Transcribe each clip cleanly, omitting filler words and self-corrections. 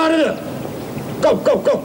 Genade! Kom. Go.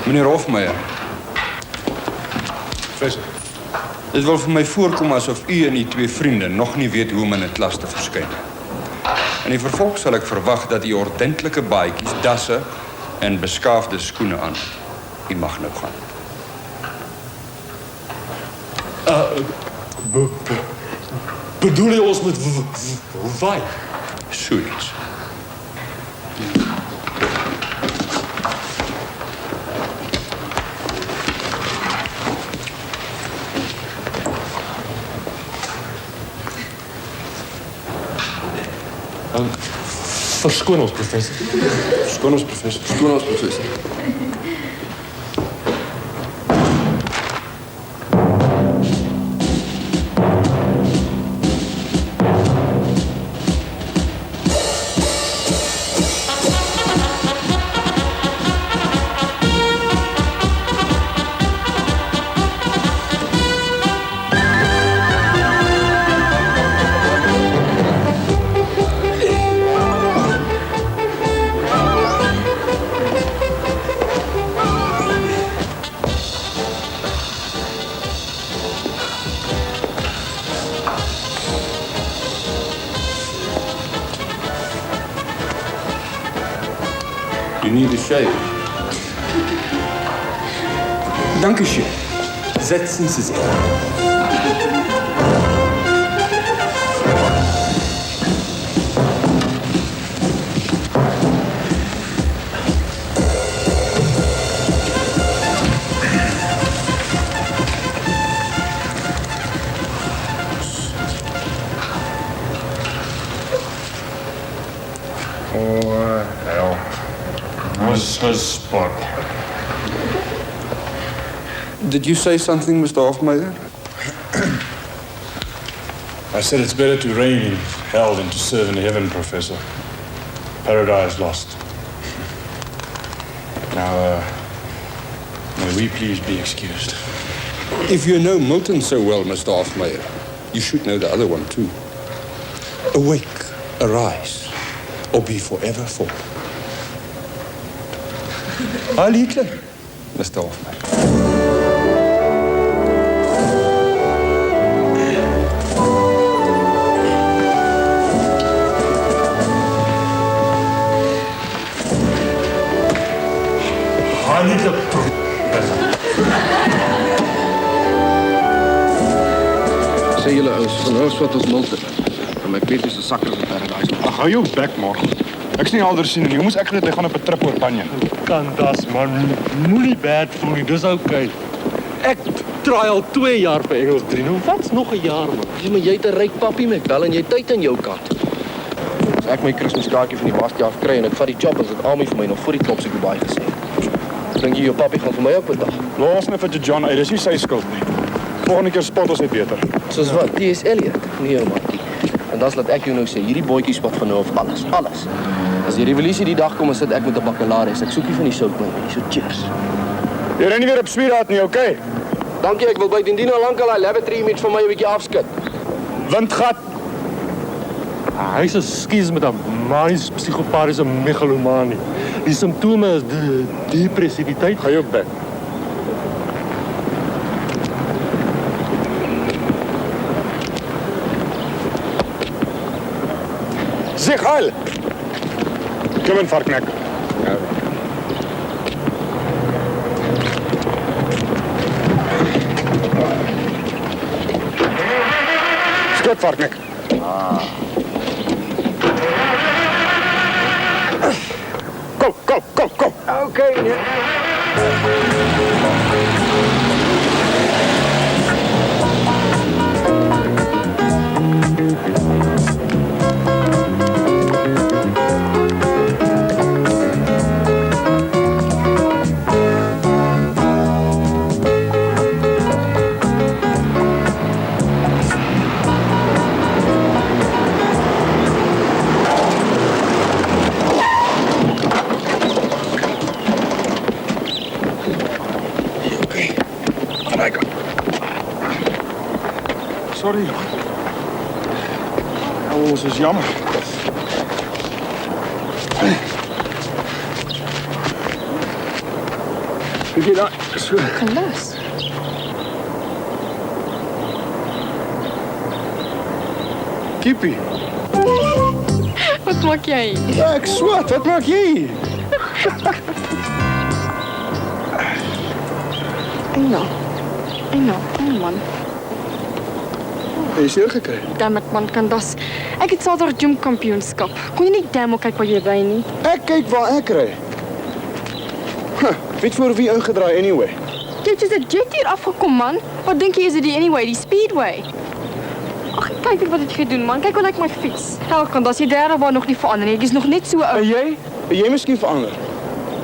Meneer Hofmeijer. Professor. Het wil vir my voorkom asof u en die twee vriende nog nie weet hoe om in 'n klas te verskyn. In die vervolg sal ek verwag dat u ordentlike baadjies, dasse en beskaafde skoene aan. U mag nou gaan. Bedoel jy ons moet waai? So iets. Verskoon ons, professor. Verskoon ons, professor. Verskoon ons, professor. You need a shave. Dankeschön. Setzen Sie sich. Oh, hell. What's his spot? Did you say something, Mr. Hofmeijer? I said it's better to reign in hell than to serve in heaven, Professor. Paradise lost. Now, may we please be excused. If you know Milton so well, Mr. Hofmeijer, you should know the other one too. Awake, arise, or be forever fallen. Heil Hitler, Mr. Hofmeijer. Heil Hitler. Sê julle ouens, vanouds wat ons Milton. En my weet is 'n sakker in Paradise. Ag, hou jou bek, man. Ek's nie alder sien nie. Jy moes ek weet hy gaan op 'n trip oor Banyan. Kan das man, moenie bad voel nie, dis okay. Ek draai al 2 jaar vir Engels 3. Nou wat's nog 'n jaar man? Dis maar jy het 'n ryk pappie met wel en jy tyd aan jou kant. As ek my Kersfeeskaartjie van die Bastiaaf kry en ek vat die job as dit Amy vir my nog voor die klop se Dubai gesê. Dink jy jou pappie gaan vir my ook betaal? Los net vir John uit, dis nie sy skuld nie. Volgende keer spot ons net beter. Soos wat? T.S. Eliot? Nee, maatie. En dan laat ek jou nou sê, hierdie bootjies wat van nou af alles, alles. As die revolusie die dag kom, sit ek met 'n bakkalaris. Ek soek nie van die soutmyn nie, so chips. Jy ren nie weer op Sweeraad nie, okay? Dankie, ek wil by Dindino lankal daai laboratory met vir my 'n bietjie afskit. Windgat. Hy is 'n skies met 'n mais psigopatiese megalomanie. Die simptome is depressiviteit. Ga jou bek. Zeg al. Kom in, varknek. Skot, varknek. Kom. Okay, nee. Sorry. Alles is jammer. Wie jy daar? So. Gelos. Kippie. Wat maak jy? Ja, ek swat. Wat maak jy? Ai nou, man. Jy seer gekry. Dammit man, Candace. Ek het Saterdag gym kampioenskap. Kon jy nie demo kyk waar jy by nie? Ek kyk waar ek ry. Weet voor wie ingedraai anyway. Jy het just 'n jet hier afgekom, man. Wat dink jy is dit die anyway, die speedway? Ag, kyk wat het jy gedoen, man. Kyk hoe lyk my fiets. Hel, Candace, jy derde waar nog nie verander nie. Ek is nog net so En oud. jy? En jy miskien verander.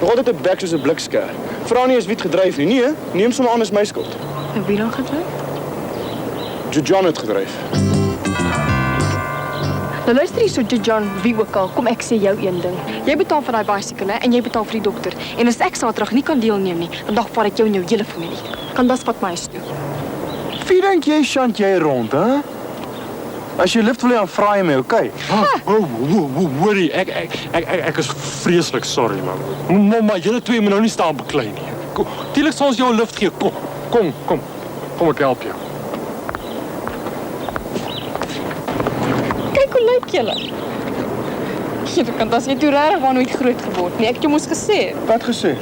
Nog altyd 'n bek soos 'n bliksker. Vra nie eens wie het gedryf nie. Nee, neem sommer aan as my skuld. En wie dan gedryf? John het gedryf. Nou luister hier so, John, wie ook al. Kom ek sê jou een ding. Jy betaal vir daai bicycle, hè, en jy betaal vir die dokter. En as ek Saterdag nie kan deelneem nie, dan vat ek jou en jou hele familie. Candace vat my huis toe. Wie dink jy sjant jy rond, hè? As jy lift wil hê, dan vra jy my, okay? Hoorie, ek is vreeslik sorry, man. Maar julle twee moet nou nie staan beklei nie. Tuurlik sal ons jou 'n lift gee. Kom ek help jou. Kyk hoe lyk julle. Jy kan das jy toe regtig maar nooit groot geword nie. Ek het jou mos gesê. Wat gesê?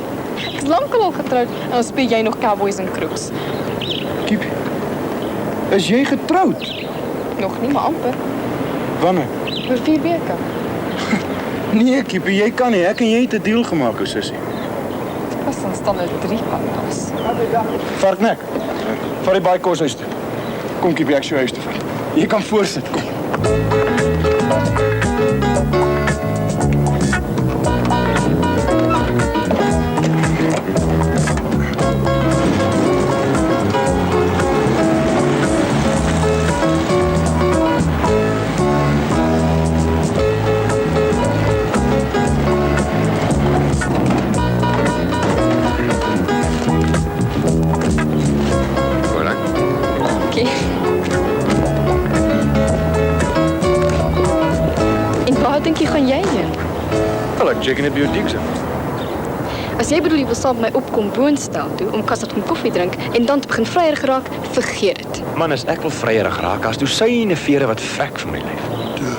Ek is lankal al getroud en dan speel jy nog Cowboys en Crooks. Kiep. Is jy getroud? Nog nie, maar amper. Wanneer? Oor 4 weke. Nee, Kiepie, jy kan nie. Ek en jy het 'n deal gemaak, ou sussie. Was dan staan er 3 pandas. Varknek. Vat die baie kos huis toe. Kom Kiepie, ek jou huis toe vat. Jy kan voorsit, kom. Okay. En waar dink jy gaan jy heen? Wel, ek check net by jou dieks. As jy bedoel jy wil saam met my opkom woonstel toe om kas om koffie drink en dan te begin vryer geraak, vergeet dit. Man, as ek wil vryerig raak, as dosyne vere wat vrek vir my lyf.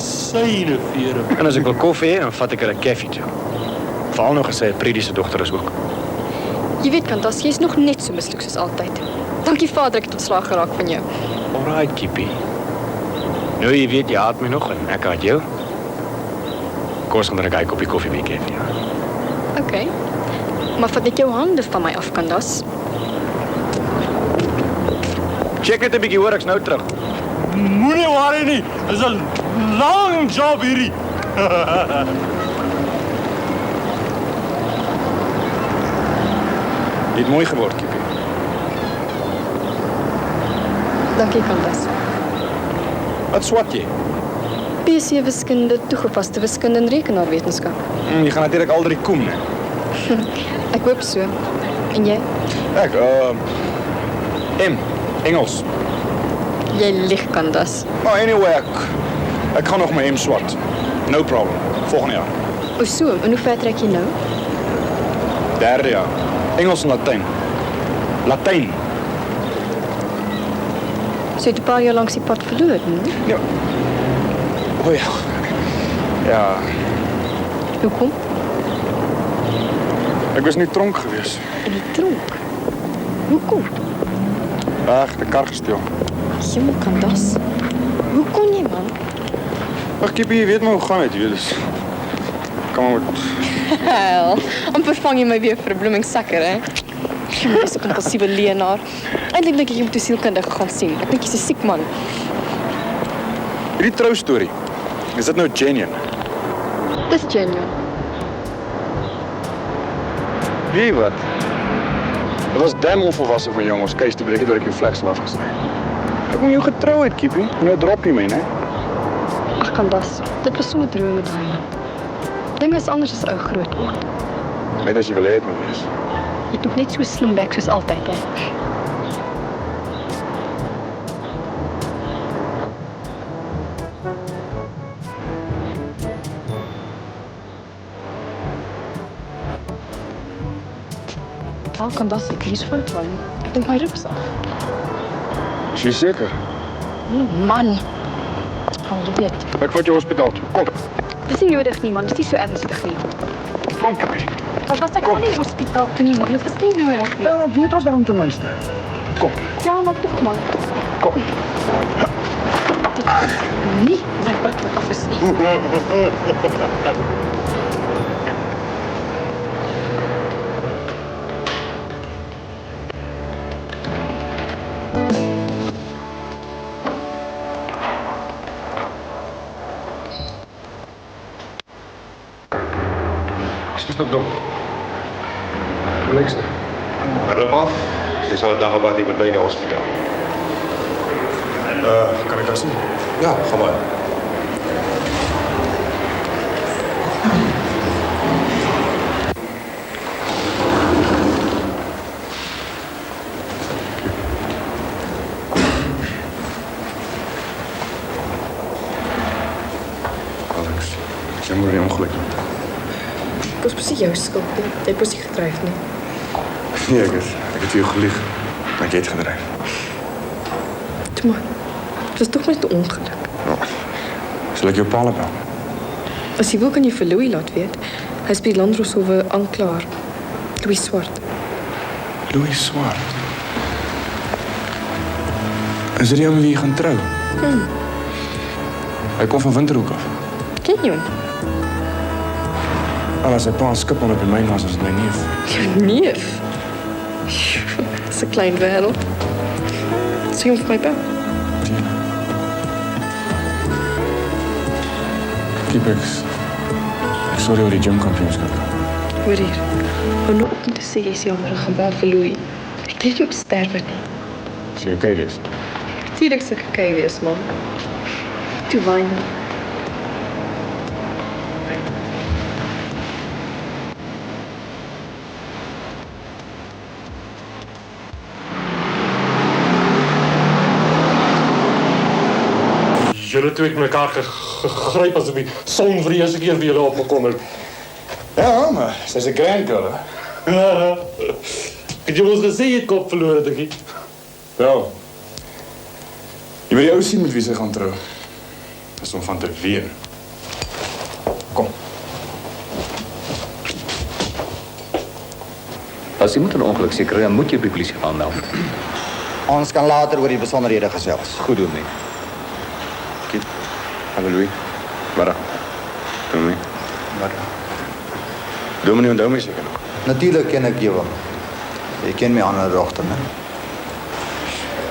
Syne vere. En as ek wil koffie hê, dan vat ek 'n koffie toe. Veral nou gesê, Predie se dogter is ook. Jy weet Candace, jy's nog net so misluks soos altyd. Dankie Vader, ek het ontslaag geraak van jou. Alright, Kippie. Nou jy weet jy haat my nog en ek haat jou. Kom ons gaan drink 'n koppie koffie by die koffie. Okay. Maar vat net jou hande van my af, Candace. Check net 'n bietjie hoor, ek's nou terug. Moenie worry nie. Dis 'n lang job hierdie. Jy het mooi geword, Kiepie. Dankie Candace. Wat swat jy? PC wiskunde, toegepaste wiskunde en rekenaarwetenskap. Jy gaan natuurlik al 3 kom, né? Ek hoop so. En jy? Ek, M, Engels. Jy lieg Candace. Maar anyway, ek gaan nog my M swat. No problem. Volgende jaar. O so, en hoe ver trek jy nou? 3de jaar. Engels en Latyn. Latyn. So jy het 'n paar jaar langs die pad verloor, hè? Ja. O ja. Ja, Hoekom? ek was nie tronk gewees. In die tronk. Hoekom? Ag, die kar gesteel. Jong Candace. Hoe kon jy man? Ag, Kippie, jy weet maar hoe gaan dit, jy weet dus. Kom maar met. Hel, amper vang jy my weer vir 'n bloemingsakker, hè? Jy is 'n kompulsiewe leienaar. Eintlik dink ek jy moet 'n sielkundige gaan sien. Ek dink jy's 'n siek man. Hierdie trou storie. Is dit nou genuine? Dis genuine. Wie wat? Dit was damn onvolwasse van jongens. Kees toe breek het oor ek jou flex afgesny. Ek kon jou getrou het, Kippie. Nou drop jy my, né? Ag Candace, dit was so 'n droom met daai. Dinge is anders as ou groot word. Net as jy wil hê het moet wees. Jy het nog net so slim bek soos altyd, hè? How Candace, ek is voor het ek dink my ribs af. Is jy seker? Man. Al jy weet. Ek vat jou hospitaal toe. Kom. Dis nie nodig nie, man. Dis nie so ernstig nie. Kom, Kippie. Wat was ek nie hospitaal toe nie, man. Dit is nie nodig nie. Ja, weet ons daarom ten minste. Kom. Ja, maar tog man. Kom. Dit is nie my pad wat af is nie. Stop dom. Niks. Roma, jy sal 'n dag op pad hier met my in die hospitaal. Kan ek daar sien? Ja, gaan maar. Alex, jy moet nie ongeluk doen. Dit was presies jou skuld. Jy het presies gedryf nie. Nee, ek het vir jou gelieg. Maar jy het gedryf. Toe maar. Dit was tog net 'n ongeluk. Sal ek jou paal bel? As jy wil kan jy vir Louis laat weet. Hy is by die Landroshowe aanklaer. Louis Swart. Louis Swart. Is dit die ou met wie jy gaan trou? Hy kom van Winterhoek af. Ken jy hom? Al sy pa skip hom op die myn was as my neef. Jou neef? Dis 'n klein wêreld. Sê hom vir my bel. Kiep ek sorry oor die gymkampioenskap. Hoor hier. Hou nou op om te sê jy is jammer en gaan bel vir Louis. Ek weet jy op sterwe nie. Is jy okay wees? Tuurlik sê ek okay wees, man. Toe wyn. Julle twee het mekaar gegryp asof die son vir die eerste keer vir julle opgekom het. Ja, maar sy's 'n grand girl, hè? Het jy ons gesê jy het kop verloor, Dikkie? Wel. Jy wil die ou sien met wie sy gaan trou. Dis om van te ween. Kom. As iemand 'n ongeluk seker, dan moet jy by die polisie aanmeld. Ons kan later oor die besonderhede gesels. Goed doen, nee. Hallo Louis. Waar? Dominee. Wat? Dominee onthou my seker nog. Natuurlik ken ek jou. Jy ken my ander dogter, né?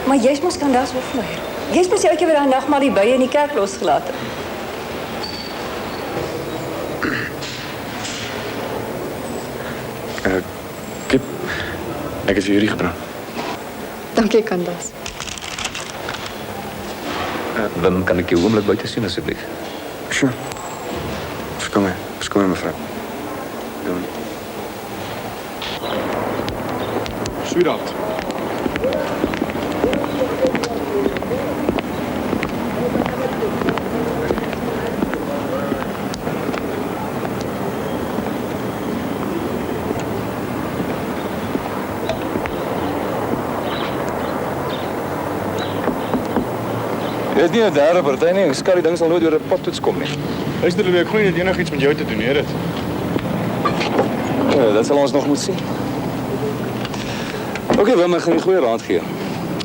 Maar jy's mos Candace Hofmeyr. Jy's mos die ouetjie wat daai nag maar die bye in die kerk losgelaat het. Kip. Ek het vir jullie gebring. Dankie, Candace. Wim, kan ek jou oomblik buite sien asseblief? Sure. Verskoon my mevrou. Doen. Sweetheart. Dit is nie 'n derde party nie. Ek skat die ding sal nooit oor 'n padtoets kom nie. Luister, ek glo nie dat enigiets met jou te doen het. Ja, dat sal ons nog moet sien. Oké, Wim, ek gaan 'n goeie raad gee.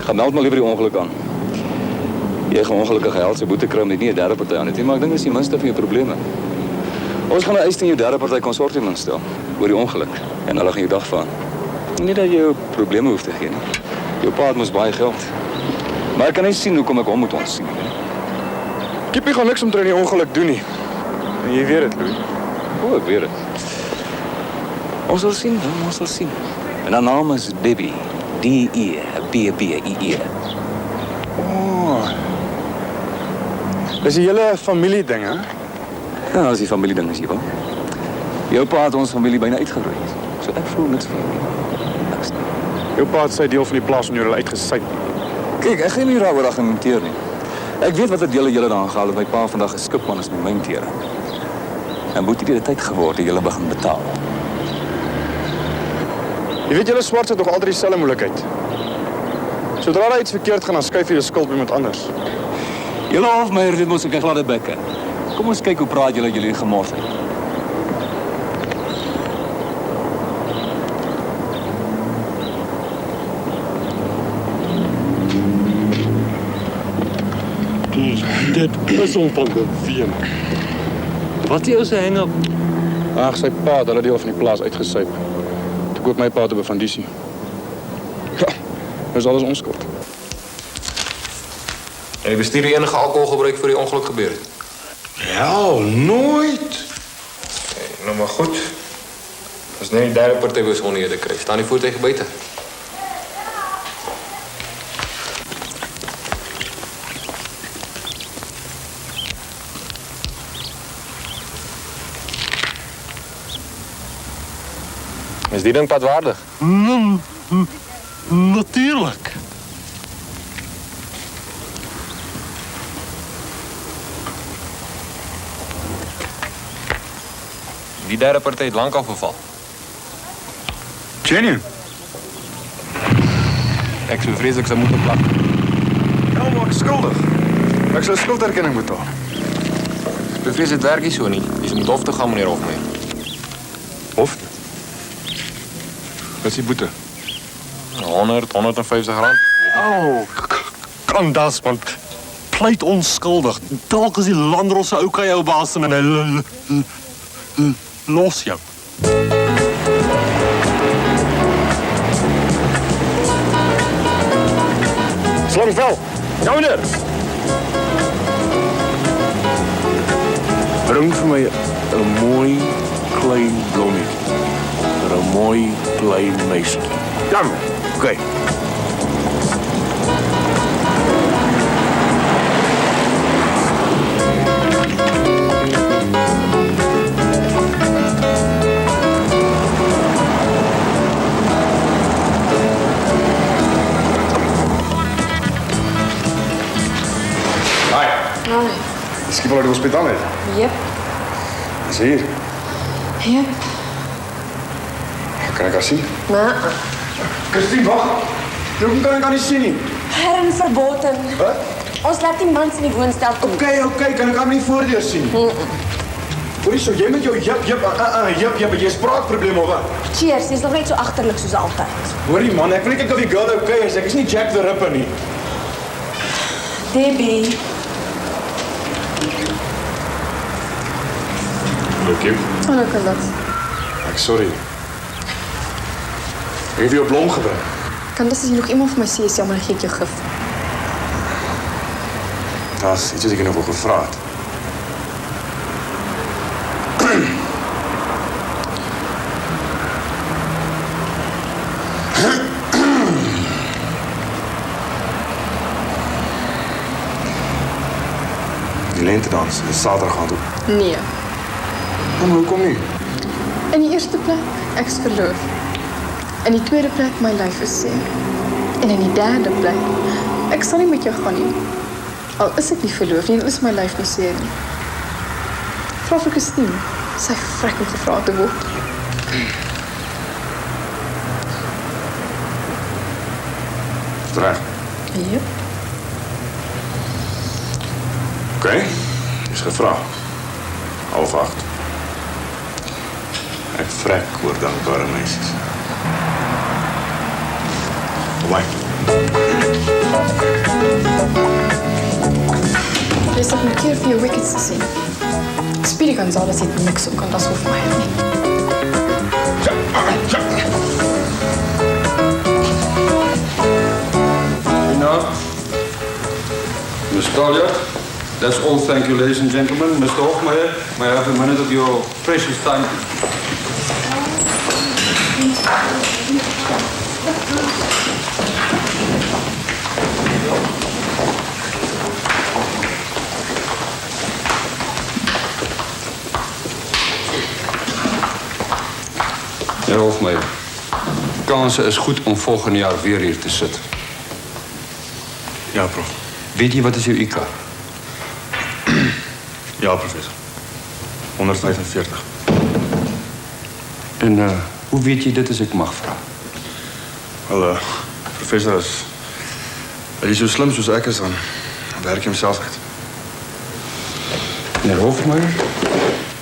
Gaan meld maar liever die ongeluk aan. Jy gaan ongelukkig geld se boete kry met nie 'n derde party aan dit nie, maar ek dink dis die minste van jou probleme. Ons gaan 'n eis teen jou derde party konsortium instel oor die ongeluk en hulle gaan jou dagvaar. Nie dat jy jou probleme hoef te gee nie. Jou pa het mos baie geld. Maar ek kan nie sien hoekom ek hom moet ontsien nie. Kippie gaan niks omtrent die ongeluk doen nie. En jy weet dit, Louis. O, ek weet dit. Ons sal sien, Wim, ons sal sien. En haar naam is Debbie. D-E-B-B-I-E. Oh. Dis 'n hele familie ding, hè? Ja, dat is die familieding, is jy wel. Jou pa het ons familie bijna uitgeroei. So ek voel niks van jou nie. Niks nie. Jou pa het sy deel van die plaas onder hulle uitgesyp. Kijk, ek gaan nie daaroor argumenteer nie. Ek weet wat het julle daar gehaal het. My pa vandag 'n skipman is met my teer. En moet die tyd geword dat julle begin betaal. Jy weet julle swart het nog altyd dieselfde moeilikheid. Sodra daar iets verkeerd gaan, dan skuif jy jou skuld by iemand anders. Julle Hofmeyer, dit mos 'n gladde bekke. Kom ons kyk hoe praat julle gemors uit. Dit is om van te ween. Wat is jou se hang-up? Ag, sy pa het hulle deel van die plaas uitgesyp. Toe koop my pa te bevandisie. Ja, dis alles onskuld. En jy bestuur die enige alkohol gebruik voor die ongeluk gebeur het? Ja, nooit. Nou maar goed. As net die derde party besonderhede kry, staan die voertuig buite. Is die ding padwaardig? Natuurlijk. Die derde party het lank al verval. Genuine. Ek sou vrees ek sou moet plak. Ja, maar ek is skuldig. Ek sal skulderkenning betaal. Ek bevrees dit werk nie so nie. Jy moet hof toe gaan, meneer Hofmeyer. Hof? Wat is die boete? 100, 150 rand. Kan das, man. Pleit onskuldig. Dalk is die landros se ou jou baas en hy los jou. Slangvel, yonder. Bring vir my 'n mooi klein blommetjie vir 'n mooi klein meisie. Ja, oké. Skip al die hospitaal uit. Jep. Is hier. Jep. Kan ek haar sien? Maar Christine, wag. Hoekom kan ek haar nie sien nie? Herren verboten. Wat? Ons laat die mans in die woonstel toe. Oké, kan ek haar nie voordeur sien? Hoorie so, jy met jou jip, jy spraakprobleme of wat? Cheers, jy's nog net so agterlik soos altyd. Hoorie man, ek wil nie kyk of die girl okay is. Ek is nie Jack the Ripper nie. Debbie. Oké. Oh, kan dat. Ek sorry. Ek het jou blom gebring. Kan dis as jy nog iemand vir my sê, is jammer, ek gee jou gif. Das iets wat ek nog wel gevra het. lentedans, is Saterdag aan toe. Nee. En hoekom nie? In die eerste plek, ek's verloof. In die tweede plek, my lyf is seer. En in die derde plek, ek sal nie met jou gaan nie. Al is ek nie verloof nie, en is my lyf nie seer nie. Vra vir Christine, sy vrek om gevra te word. Is het reg? Yep. Oké, is gevra. 7:30. Ek vrek oor dankbare meisies. Bye. Jy sal een keer vir jou wickets te sien. Speedy Gonzales het niks op kan, dat hoef my nie. Enough. Mr. Collier, that's all. Thank you, ladies and gentlemen. Mr. Hofmeyer, may I have a minute of your precious time? Meneer Hofmeyer, kansen is goed om volgend jaar weer hier te zitten. Ja, prof. Weet je wat is uw IK? Ja, professor. 145. En hoe weet je dit als ik mag vragen? Wel, professor, als jy so slim soos ek is, dan werk jy homself uit. Meneer Hofmeyer,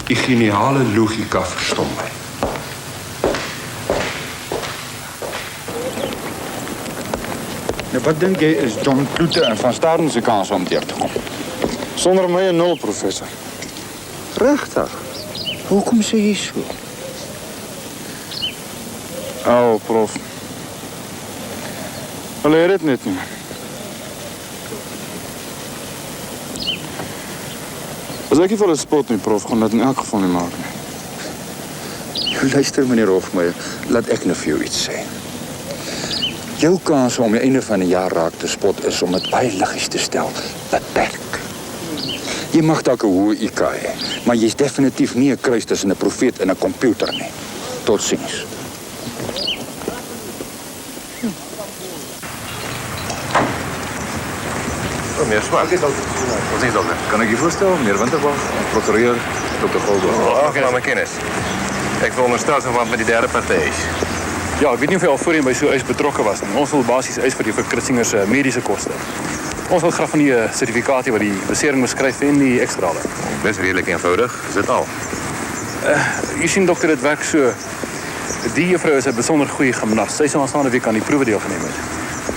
die geniale logika verstom mij. Nou, wat dink jy is John Kloete en Van Staden se kans om deur te kom? Sonder my 'n 0, professor. Regtig? Hoekom sê jy so? Oh, prof. Hulle het dit net nie. As ek nie vir hulle spot nie, prof, gaan dit in elk geval nie maak nie. Luister, meneer Hofmeyer, laat ek nou vir jou iets sê. Jou kans om die einde van die jaar raak te spot is om het baie liggies te stel, beperk. Jy mag dalk 'n hoë IQ hê, maar jy's definitief nie 'n kruis tussen 'n profeet en 'n komputer nie. Totsiens. Meneer Swart. Wat is dat? Kan ik je voorstellen, meneer Winterbach, procureur, Dr. Goldberg. Ag, nou my kennis. Ek veronderstel so wat met die derde party is. Ja, ek weet nie of jy al voorheen by so 'n eis betrokke was nie. Ons wil basies eis vir die verkristingen se mediese koste. Ons wil graag van die sertifikaat wat die besering beskryf en die ekstrale. Dis redelik eenvoudig. Is dit al? Jy sien dokter, dit werk so. Die juffrou is 'n besonder goeie gimnas. Sy sou aanstaande week aan die proewe deelgeneem het.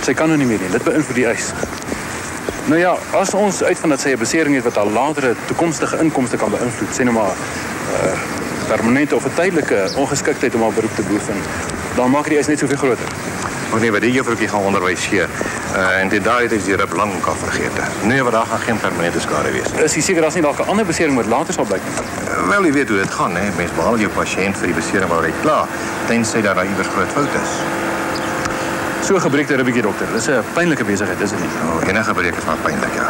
Sy kan nou nie meer nie. Dit beïnvloed die eis. Nou ja, as ons uitvind dat sy 'n besering het wat haar latere toekomstige inkomste kan beïnvloed, sê nou maar permanente of 'n tydelike ongeskiktheid om haar beroep te beoefen, dan maak die eis net soveel groter. Maar nee, by die juffroukie gaan onderwys gee. En dit daai is die rip lang kan vergeet. Nee, maar daar gaan geen permanente skade wees. Is jy seker daar's nie dalk 'n ander besering wat later sal blyk nie? Wel, jy weet hoe dit gaan, hè. Mens behaal jou pasiënt vir die besering waar hy klaar, tensy daar iewers groot fout is. So 'n gebreekte ribbetjie, dokter. Dis 'n pynlike besigheid, is dit nie? Oh, enige breek is maar pynlik, ja.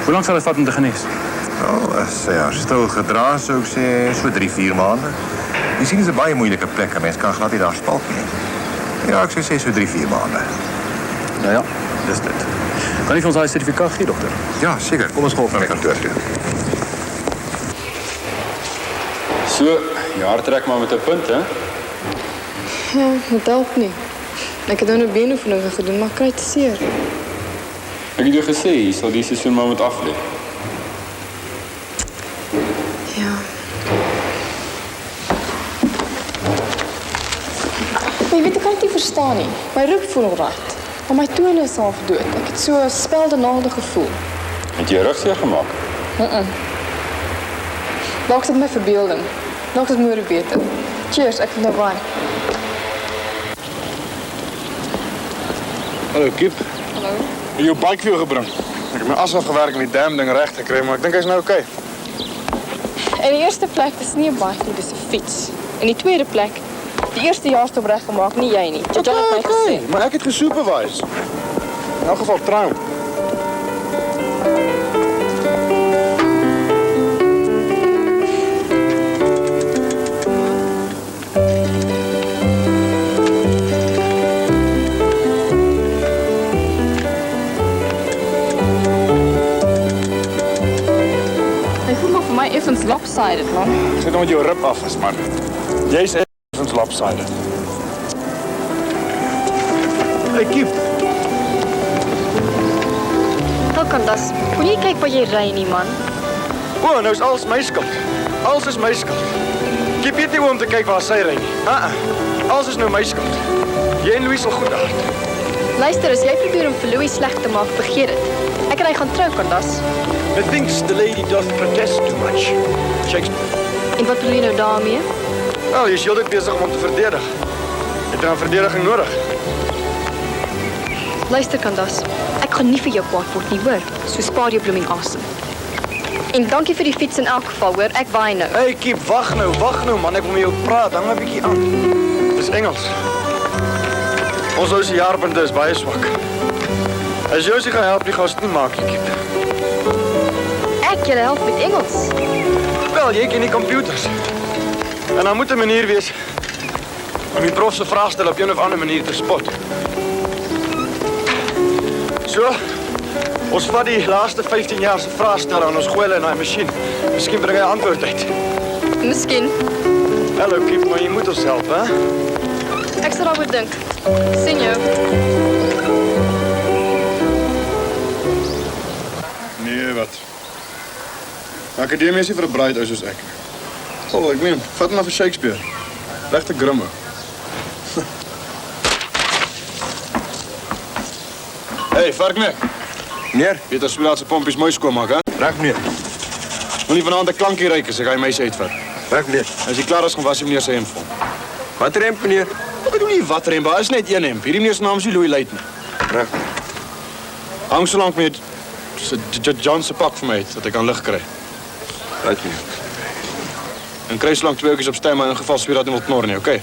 Hoe lank sal dit vat om te genees? Oh, as sy haar stil gedra, sou ek sê so 3-4 maande. Jy sien, dit is 'n baie moeilike plek, 'n mens kan glad nie daar spalk nie. Ja, ek sou sê so 3-4 maande. Nou ja, dis dit. Kan jy vir ons daai sertifikaat gee, dokter? Ja, seker. Kom ons gaan op na my kantoor toe. So, jy hart trek maar met 'n punt, hè? Ja, dit help nie. Ek het nou 'n beenoefening gedoen, maar ek kry te seer. Ek het jou gesê, jy sal die seisoen maar moet aflê. Ja. Jy weet, ek kan dit nie verstaan nie. My rug voel nog reg, maar my tone is half dood. Ek het so 'n speldenaalde gevoel. Het jy rug seer gemaak? Dalk is dit my verbeelding. Dalk is dit môre beter. Cheers, ek moet nou waai. Hallo, Kip. Hallo. Ek het jou bike vir jou gebring. Ek het my as afgewerk en die damn ding reg gekry, maar ek dink hy's nou oké. In die eerste plek, dis nie 'n bike nie, dis 'n fiets. In die tweede plek, die eerste jaarstop reggemaak, nie jy nie. Jy het my gesê. Maar ek het gesupervise. In elk geval trouw. voel maar vir my effens lopsided, man. Ek sê nou met jou rib af is, man. Jy's effens lopsided. Hey, Kiep. Nou Candace, kon jy kyk waar jy ry nie, man? O, nou is alles my skuld. Alles is my skuld. Kiep weet nie hoe om te kyk waar sy ry nie. Alles is nou my skuld. Jy en Louis sal goed hard. Luister, as jy probeer om vir Louis sleg te maak, vergeet dit. Ek en hy gaan trou, Candace. Methinks the lady doth protest too much. Shakespeare. En wat bedoel jy nou daarmee? Wel, jy is heeltyd besig om te verdedig. Jy het dan verdediging nodig. Luister, Candace, ek gaan nie vir jou kwaad word nie, hoor. So spaar jou bloeming asem. En dankie vir die fiets in elk geval, hoor. Ek waai nou. Hey, Kiep, wag nou, man. Ek wil met jou praat. Hang 'n bietjie aan. Dis Engels. Ons ou se jaarpunte is baie swak. As jy ons gaan help, die gaan dit nie maak nie, Kiep. Ek julle help met Engels. Wel, jy ken die computers. En dan moet 'n manier wees om die prof se vraagstel op 'n of ander manier te spot. So, ons vat die laaste 15 jaar se vraagstel en ons gooi hulle in daai masjien. Miskien bring hy 'n antwoord uit. Miskien. Hallo, Kiep, maar jy moet ons help, hè? Ek sal daaroor dink. Sien jou. Nee, wat? Akademie is nie vir 'n braaid ou soos ek. Oh, ek meen, vat maar vir Shakespeare. Regte grimme. Hey, varknek. Meneer, weet as jy se pompies mooi skoonmaak, hè? Reg, meneer. Wil nie vanaand 'n klankie ryk as ek hy meisie uitvat. Reg, meneer. As jy klaar is, gaan was jy meneer se hemp vir hom. Wat hemp, meneer? Ek bedoel nie wat hemp, daar is net een hemp. Hierdie meneer se naam is Louis Luitner. Reg. Hang so lank met John se pak vir my uit, dat ek kan lig kry. Right, meneer. En kry so lank 2 oudjies op stem, maar in geval sweer dat nie wil knor nie, okay?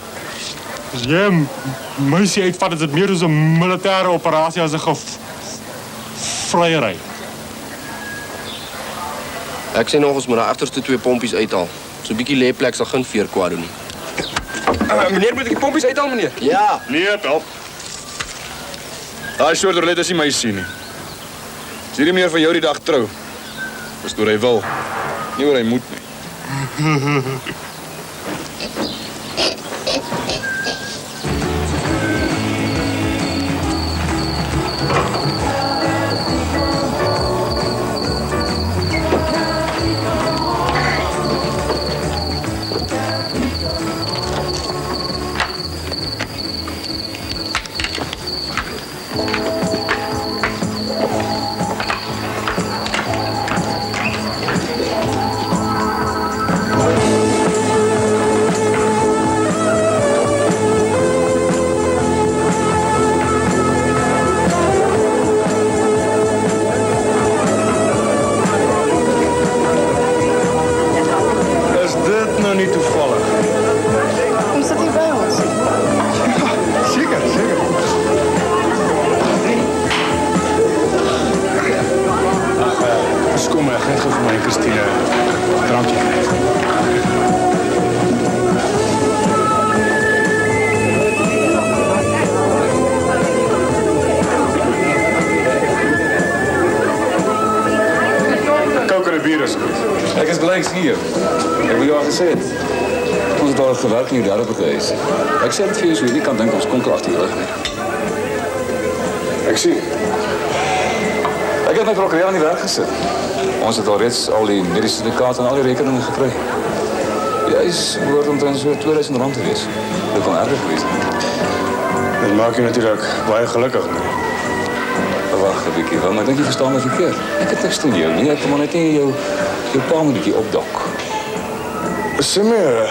As jy 'n meisie uitvat, is dit meer soos 'n militêre operasie as 'n vryery. Ek sê nog ons moet daai agterste 2 pompies uithaal. So 'n bietjie lêplek sal geen veer kwaad doen nie. Meneer, moet ek die pompies uithaal, meneer? Ja. Nee, help. Daai soort roulette is nie my sien nie. As hierdie meneer van jou die dag trou, is deur hy wil, nie oor hy moet nie. Ek is bly ek's hier. Ek wil jou al gesê het. Ons het al gewerk in die derde party. Ek sê dit vir jou so, jy kan dink ons kom kragtig terug nie. Ek sien. Ek het my prokureur aan die werk gesit. Ons het al reeds al die mediese sertifikate en al die rekeninge gekry. Die eis behoort omtrent so R2000 te wees. Dit kon erger gewees het. Dit maak jy natuurlijk baie gelukkig mee. Wacht 'n bietjie, want ek dink jy verstaan my verkeerd. Ek het niks teen jou nie, ek kom maar net nie jou pa moet 'n bietjie opdok. Sê my,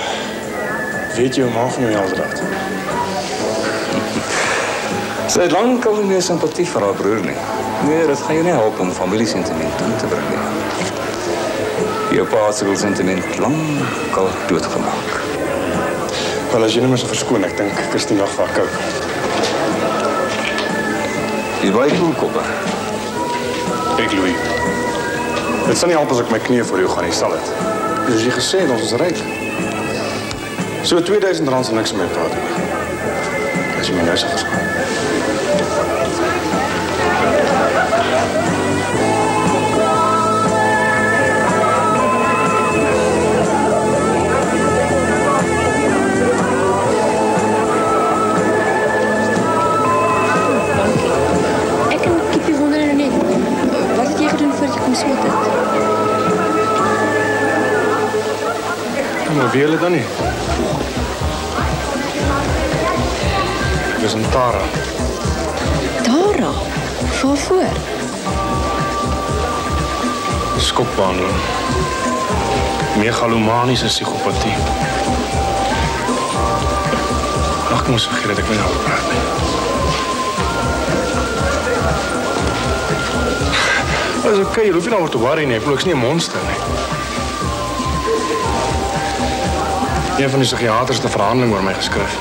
weet jy hoe ma van jou Eldrad? Sy het lankal nie meer simpatie vir haar broer nie. Nee, dit gaan jou nie help om familiesentiment aan te bring nie. Jou pa het sy sentiment lankal doodgemaak. Wel, as jy nie meer so verskoon, ek dink Christine nog vir haar kook. Jy is baie cool, kopper. Kijk, Louis. Dit sal nie help as ek my knieën voor jou gaan, jy sal het. Dus as jy gesê het, ons is rijk. So R2000 sal niks mee praat nie. As jy my nou sal verskoon. Maar wie hulle dan nie? Dis 'n Tara. Tara? Waarvoor? Skokbehandeling. Megalomaniese psigopatie. Ag, ek moes vergeet dat ek met haar praat nie. Dit is oké, jy hoef nie daaroor te worry nie. Ek bedoel, ek's nie 'n monster nie. Een van die psigiaters het 'n verhandeling oor my geskryf.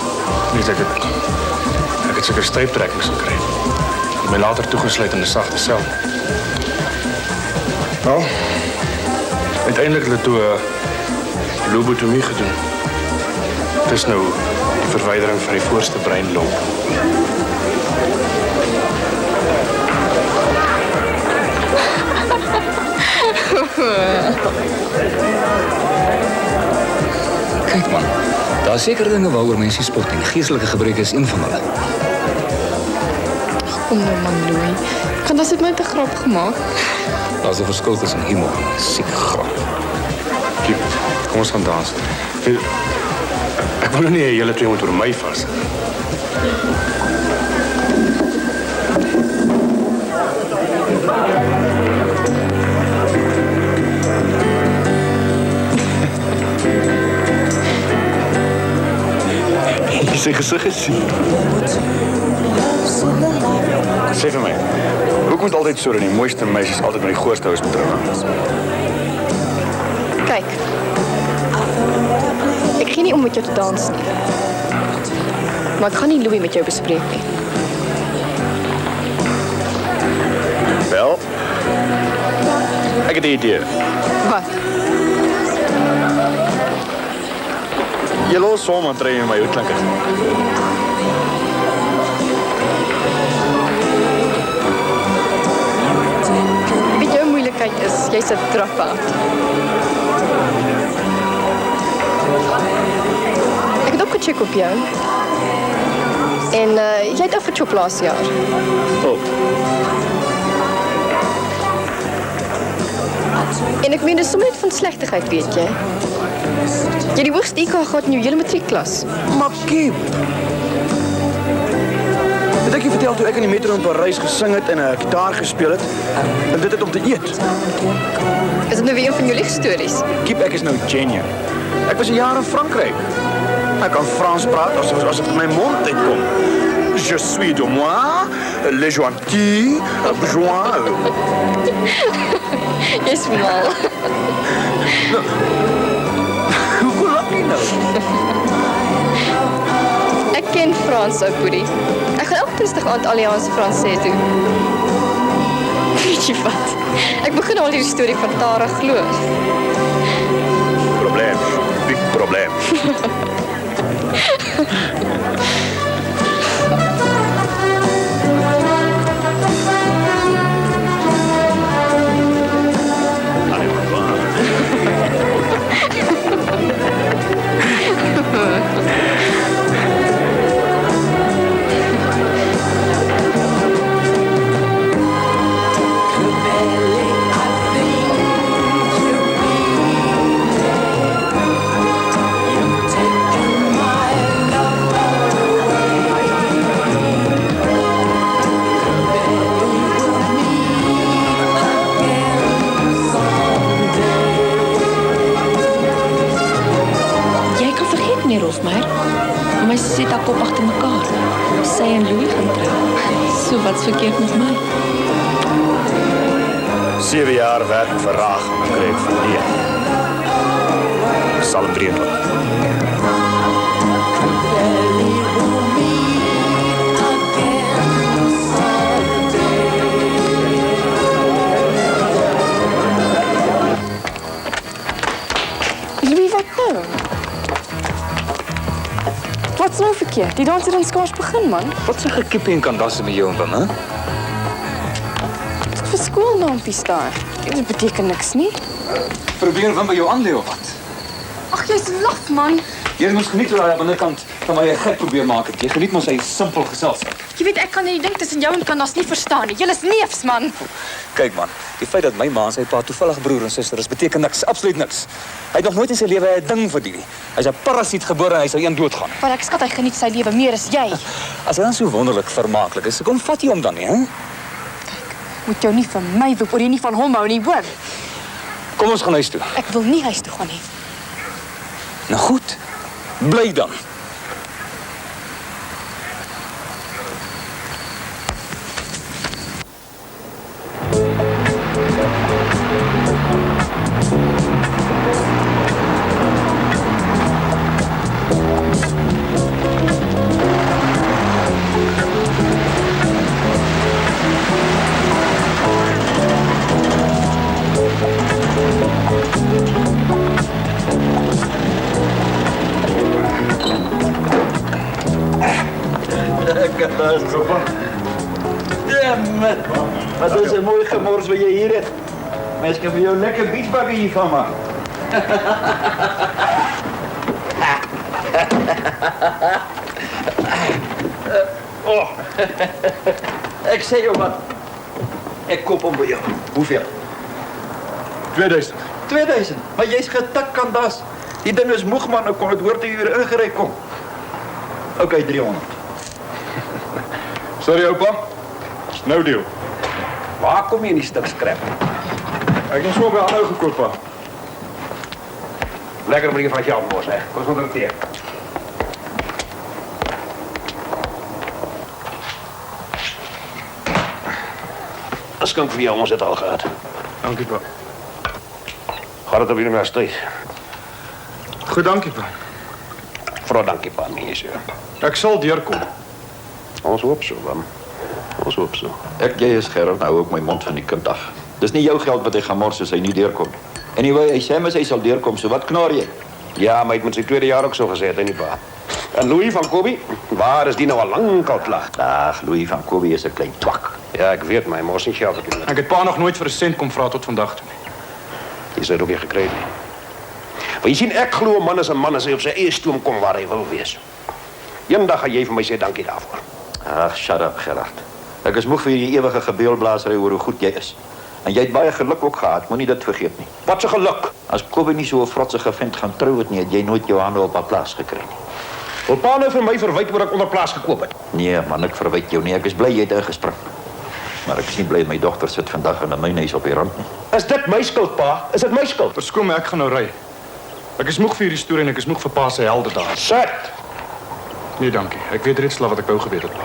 Net ek het seker stuiptrekkings gekry. My later toegesluit in 'n sagte sel. Nou, uiteindelik het hulle toe 'n lobotomie gedoen. Dit is nou die verwydering van die voorste breinlob. Kyk man, daar is sekere dinge waaroor mense spot en geestelike gebreke is een van hulle. Kom nou man, Louis. Kan dat het my te grap gemaak? Daar is 'n verskil tussen humor en siek grap. Kiep, kom ons gaan dans. Ek wil nie hê julle twee moet oor my vas. Sy gesig gesien. Sê vir my, hoekom moet altyd so dat die mooiste meisies altyd met die grootste ouens moet trou? Kyk. Ek gee nie om met jou te dans nie. Maar ek gaan nie Louis met jou bespreek nie. Wel, ek het 'n idee. Wat? Jy los hom en tree jy my uitklanke. Weet jou moeilikheid is, jy's 'n dropout. Ek het ook gecheck op jou. En jy het afgechop laas jaar. Oh. En ek meen, dis sommer net van slegtigheid, weet jy. Jy het die hoogste IQ gehad in jou hele matriekklas. Maar Kiep, het ek je vertel toe ek in die metro in Parys gesing het en 'n gitaar gespeel het, en dit het om te eet? Is dit nou weer een van jou liegstories? Kiep, ek is nou genuine. Ek was 'n jaar in Frankryk. Ek kan Frans praat asof dit my mond uitkom. Je suis de moi, les gentils, besoin. Jy's mal. Hoe lach jy nou? Ek ken Frans, ou Boerie. Ek gaan elke Dinsdag aand Allianse Français doen. Weet jy wat? Ek begin al die storie van Tara glo. Probleem, big probleem. My sussie het haar kop agter mekaar. Sy en Louis gaan trou. So wat's verkeerd met my? 7 jaar werk verraag en dan kry ek verleer. Sal hem 23. Louis, wat nou? Wat's nou verkeerd? Die dans het dan skaars begin, man. Wat se gekippie en kandasse met jou en Wim, hè? Vir skoolnaampies daar. Dit beteken niks nie. Probeer Wim by jou aanlê of wat? Ag, jy's laf, man. Jy moet geniet hoe hy aan die binnenkant van my gek probeer maak het. Jy geniet mos sy simpel geselskap. Jy weet, ek kan nie die ding tussen jou en Candace nie verstaan nie. Julle is neefs, man. Kyk man, die feit dat my ma en sy pa toevallig broer en suster is, beteken niks, absoluut niks. Hy het nog nooit in sy lewe 'n ding verdien. Hy's 'n parasiet gebore en hy sal een doodgaan. Maar ek skat, hy geniet sy lewe meer as jy. As hy dan so wonderlik vermaaklik is, kom vat jy hom dan nie, hè? Moet jou nie vir my roep oor jy nie van hom hou nie, hoor. Kom ons gaan huis toe. Ek wil nie huis toe gaan nie. Nou goed, bly dan. Wat is 'n mooi gemors wat jy hier het. Mens kan vir jou lekker biesbakke hiervan maak. Oh. Ek sê jou wat. Ek koop hom by jou. Hoeveel? 2000. 2000. Maar jy's getik, Candace. Die ding is moeg man, ek kon dit hoor toe jy weer ingery kom. OK, 300. Sorry oupa. No deal. Waar kom jy in die stuk skrap? Ek het so by aanhou gekoop pa. Lekker brief van jou mos, hè. Kom ons doen dit. Skink vir jou, ons het al gehad. Dankie pa. Gaan dit op universiteit? Goed, dankie pa. Vra dankie pa, mens. Ek sal deurkom. Ons hoop so, man. Ons hoop so. Jy is Gerard, nou ook my mond van die kind af. Dis nie jou geld wat hy gaan mors as hy nie deurkom. Anyway, hy sê mos hy sal deurkom, so wat knaar jy? Ja, maar hy het met sy tweede jaar ook so gesê, het hy nie pa. En Louis van Kobe, waar is die nou al lang al klaar? Ag, Louis van Kobe is 'n klein twak. Ja, ek weet my, mors nie geld op die. Ek het pa nog nooit vir 'n sent kom vra tot vandag toe nie. Jy sê dit ook weer gekry nie. Maar jy sien, ek glo 'n man is 'n man as hy op sy eie stoom kom waar hy wil wees. Eendag gaan jy vir my sê dankie daarvoor. Ag, shut up, Gerard. Ek is moeg vir die ewige gebeelblasery oor hoe goed jy is. En jy het baie geluk ook gehad, moenie dit vergeet nie. Wat 'n geluk? As Kobe nie so 'n frotsige vent gaan trou het nie, het jy nooit jou hande op haar plaas gekry nie. Wil pa nou vir my verwyt oor ek onder plaas gekoop het? Nee, man, ek verwyt jou nie. Ek is bly jy het ingespring. Maar ek is nie bly my dogter sit vandag in 'n mynhuis op die rand nie. Is dit my skuld, pa? Is dit my skuld? Verskoon my, ek gaan nou ry. Ek is moeg vir hierdie storie en ek is moeg vir pa se helde daar. Sit! Nee, dankie. Ek weet reeds wat ek wou geweet het, pa.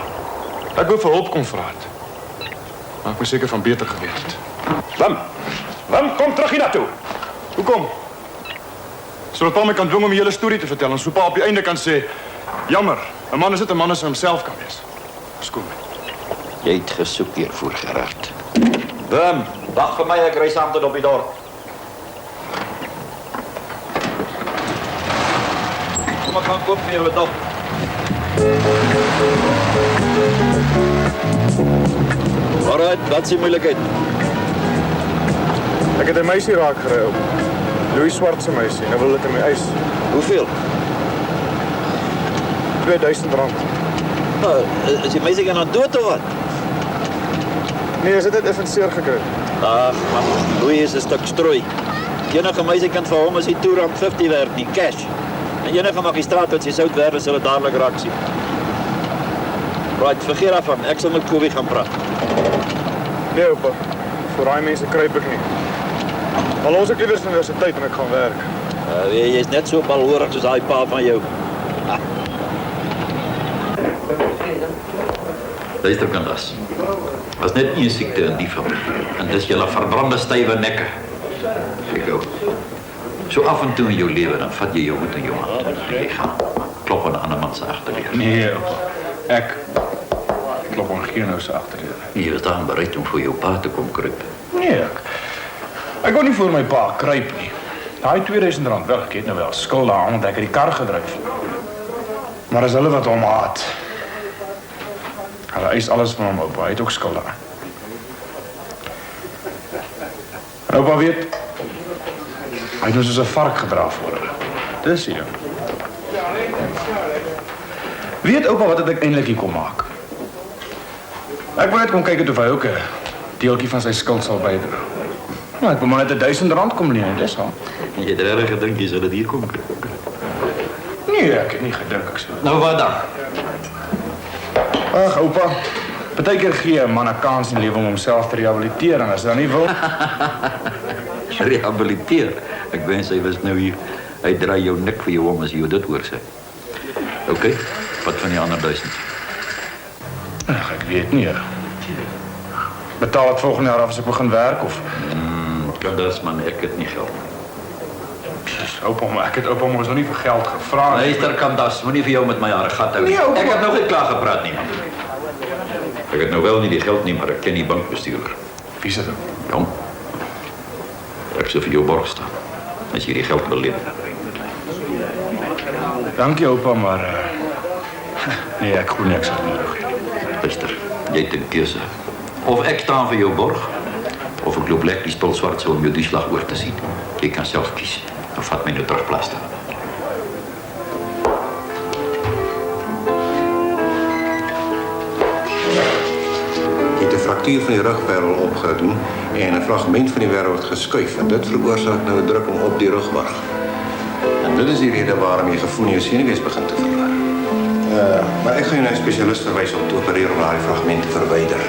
Ek wou vir hulp kom vra het. Maar ek moes seker van beter geweet het. Wim, kom terug hier na toe. Hoekom? Sodat pa my kan dwing om die hele storie te vertel en so pa op die einde kan sê, jammer, 'n man is dit 'n man as hy homself kan wees. Verskoon my. Jy het gesoek hiervoor, Gerard. Wim, wag vir my, ek ry saam tot op die dorp. Kom, ek gaan koop vir jou wat op. Alright, wat is die moeilikheid? Ek het 'n meisie raak gery op. Louis Swart se meisie. Nou wil dit in my eis. Hoeveel? R2000. Is die meisie gaan dood of wat? Nee, sy het dit effens seer gekry. Ag, man, Louis is 'n stuk strooi. Enige meisie kan vir hom as die R250 werd nie, cash. En enige magistraat wat sy sout werd, sal dit dadelik raak sien. Right, vergeet daarvan. Ek sal met Kobe gaan praat. Nee, oupa. Voor daai mense kruip ek nie. Maar los ek liewer universiteit en ek gaan werk. Jy is net so balhorig soos daai pa van jou. Luister, Candace. Was net een siekte in die familie. En dis julle verbrande stywe nekke. Kyk ou. So af en toe in jou lewe dan vat jy jou moed in jou hand en jy gaan klop aan 'n ander man se agterdeur. Nee, oupa. Ek klop aan geen ou se agterdeur. Jy is dan bereid om vir jou pa te kom kruip. Nee, ek wou nie voor my pa kruip nie. Daai R2000, wel, ek het nou wel skuld aan want ek het die kar gedryf. Maar as hulle wat hom haat. Hulle eis alles van hom, oupa. Hy het ook skulde aan. En oupa weet, hy het nou soos 'n vark gedra voor hulle. Dis hier. Weet oupa wat het ek eintlik hier kom maak? Ek wil net kom kyk of hy ook 'n deeltjie van sy skuld sal bydra. Nou, ek wil maar net R1000 kom leen, dis al. Jy het regtig gedink jy sou dit hier kom kry? Nee, ek het nie gedink ek sou. Nou wat dan? Ag, oupa. Partykeer gee 'n man 'n kans in die lewe om homself te rehabiliteer en as hy dan nie wil, Rehabiliteer. Ek wens hy was nou hier. Hy draai jou nek vir jou om as jy dit hoor sê. OK, wat van die ander 1000? ag, ek weet nie. Betaal ek volgende jaar af as ek begin werk of? Kandas man, ek het nie geld. Oupa, maar ek het oupa mos nog nie vir geld gevra nie. Luister Kandas, moenie vir jou met my hare gat hou nie. Nee, oupa. Ek het nou nie klaar gepraat nie, man. Ek het nou wel nie die geld nie, maar ek ken die bankbestuurder. Wie is dit? Kom. Ek sal vir jou borg staan, as jy die geld wil leen. Dankie oupa, maar nee, ek glo niks aan nodig. Luister, jy het 'n keuse. Of ek staan vir jou borg, of ek loop lek die spul swart so om jou die slag oor te sien. Jy kan self kies. Of vat my nou terug plaas toe. Jy het 'n fraktuur van die rugwervel opgedoen en 'n fragment van die wervel word geskuif en dit veroorsaak nou 'n drukking op die rugmarg. En dit is die rede waarom jy gevoel in jou senuwees begin te verloor. Maar ek gaan jou nou 'n spesialis verwys om te opereer om daai fragmente te verwyder.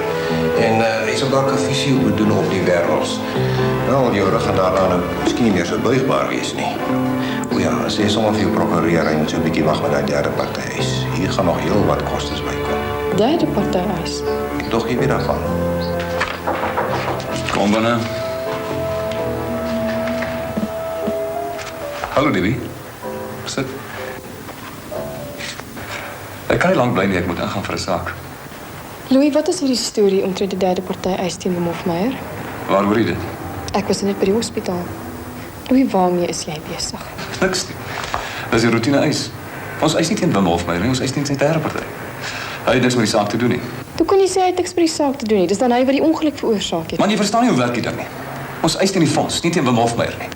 En jy sal dalk 'n fisio moet doen op die wervels. Wel, jou rug gaan daarna nou miskien nie meer so buigbaar wees nie. O ja, sê sommer vir jou prokureur, hy moet so 'n bietjie wag met daai derde party eis. Hier gaan nog heel wat kostes bykom. Derde party eis. Tog jy weer daarvan. Kom binne. Hallo Debbie. Sit. Ek kan nie lank bly nie, ek moet ingaan vir 'n saak. Louis, wat is hierdie storie omtrent die derde party eis teen Wim Hofmeyer? Waar hoor jy dit? Ek was net by die hospitaal. Louis, waarmee is jy besig? Niks nie. Dis 'n roetine eis. Ons eis nie teen Wim Hofmeyer nie, ons eis teen sy derde party. Hy het niks met die saak te doen nie. Hoe kan jy sê hy het niks met die saak te doen nie? Dis dan hy wat die ongeluk veroorsaak het. Man, jy verstaan nie hoe werk die ding nie. Ons eis teen die fonds, nie teen Wim Hofmeyer nie.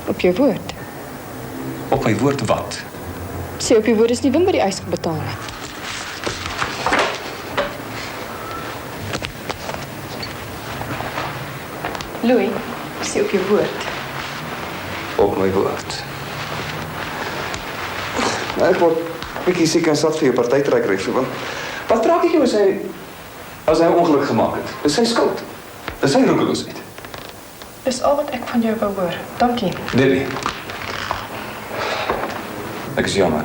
Op jou woord. Op my woord wat? Sê op jou woord is nie Wim by die eis betaal nie. Louis, sê op jou woord. Op my woord. Ek word bietjie siek en sat vir jou partytrekkery vir. Wat raak ek jou as hy 'n ongeluk gemaak het? Dis sy skuld. Dis sy roekeloosheid. Dis al wat ek van jou wou hoor. Dankie. Debbie. Ek is jammer.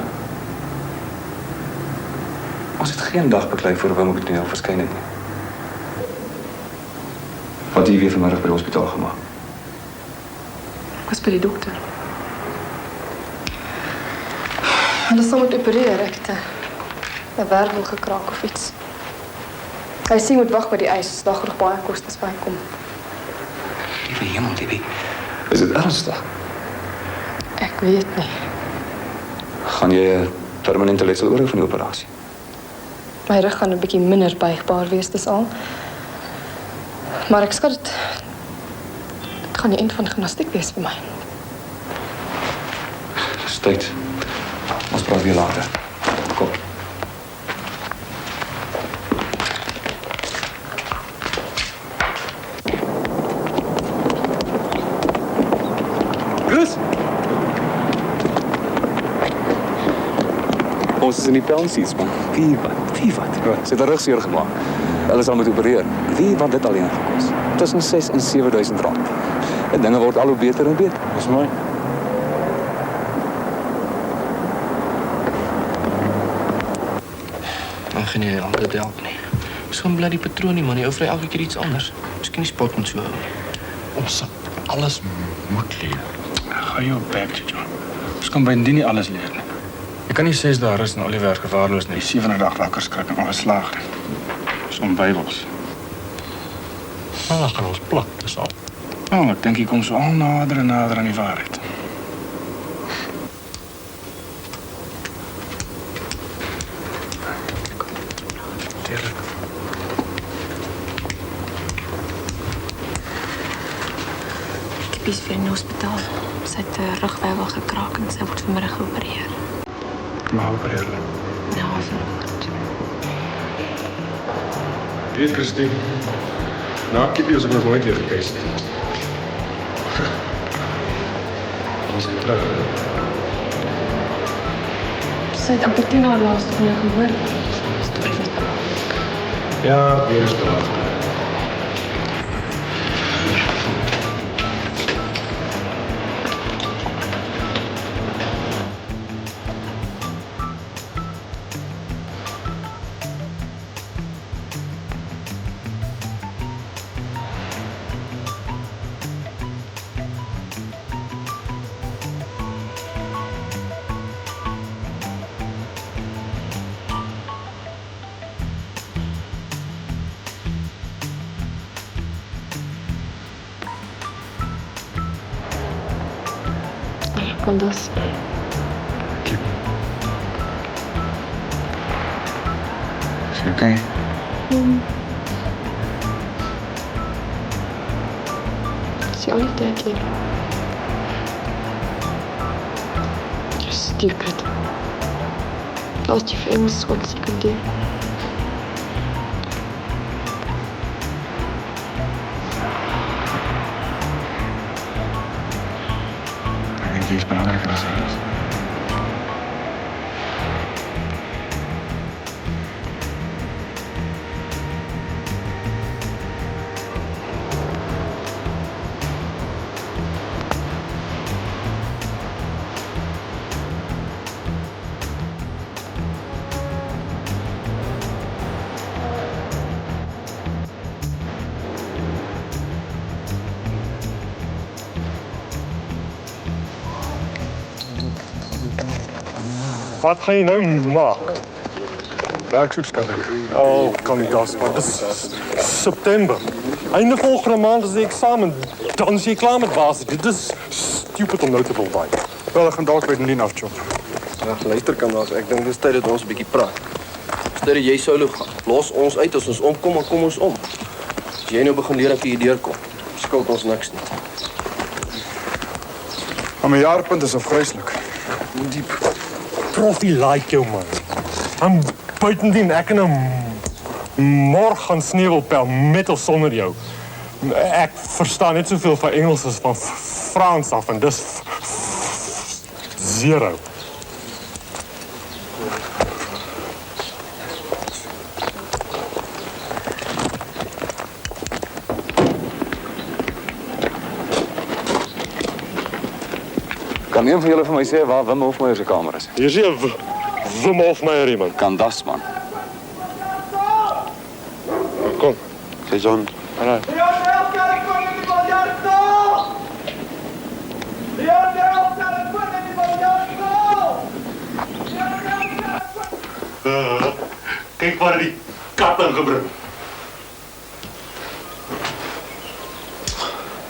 Ons het geen dag beklei voor Wim op die toneel verskyn het nie. Wat het jy weer vanmiddag by die hospitaal gemaak? Ek was by die dokter. Hulle sal moet opereer. Ek het 'n wervel gekraak of iets. Hy sê moet wag by die eis. Daar gaan nog baie kostes bykom. Liewe hemel, Debbie. Is dit ernstig? Ek weet nie. Gaan jy 'n permanente letsel oor van die operasie? My rug gaan 'n bietjie minder buigbaar wees, dis al. Maar ek skat dit gaan die eind van gimnastiek wees vir my. Dis tyd. Ons praat weer later. Kom. Chris! Ons is in die pensies, man. Wie wat? Sy het 'n rugseer gemaak. Hulle sal moet opereer. Wie wat dit alleen gekos? Tussen 6 en 7.000 rand. En dinge word al hoe beter en beter. Dis mooi. Dan gaan jy altyd help nie. So'n bly die patroon nie, man. Die ou vry elke keer iets anders. Miskien die spot moet so hou. Ons sal alles moet leer. Ga jou bek, John. Ons kan by nie alles leer nie. Jy kan nie 6 dae rus en al die werk gevaarloos nie. Die 7de dag wakker skrik en ongeslaag. Dis onbybels. Nou, dan gaan ons plak, dis al. Nou, ek dink jy kom so al nader en nader aan die waarheid. Tuurlijk. Kippie is weer in die hospitaal. Sy het 'n rugwervel gekraak en sy word vanmiddag geopereer. Maar opereer. Nou, vanoggend. Weet Christine, na Kippie is ek nog nooit weer gekys nie. Ons het terug. Sy het amper 10 jaar laaste van jou gehoor. Ja, weer is te laat. Candace. Is jy okay? Is jy al die tyd hier? You're stupid. Laat jy vir Engels skool sekundeer. Die is belangrijker dan Engels. Wat gaan jy nou maak? Werksoekstelling. Oh, Candace, man. Dis September. Einde volgende maand is die eksamen. Dan is jy klaar met basis. Dit is stupid om nou te wil daai. Wel, ek gaan dalk by Nien afchop. Ag, luister Candace, ek dink dis tyd dat ons 'n bietjie praat. Stel jy solo gaan. Los ons uit as ons omkom, dan kom ons om. As jy nou begin leer dat jy hier kom, skuld ons niks nie. Maar my jaarpunt is afgryslik. Die proffie like jou, man. En buitendien, ek en 'n morgen gaan sneeuwelpel met of sonder jou. Ek verstaan net soveel van Engels as van Frans af en dis zero. Kan een van julle vir my sê waar Wim Hofmeyer se kamer is? Hier is nie 'n Wim Hofmeyer iemand. Candace, man. Kom. Sê John. Hallo. Kyk waar die kat ingebring.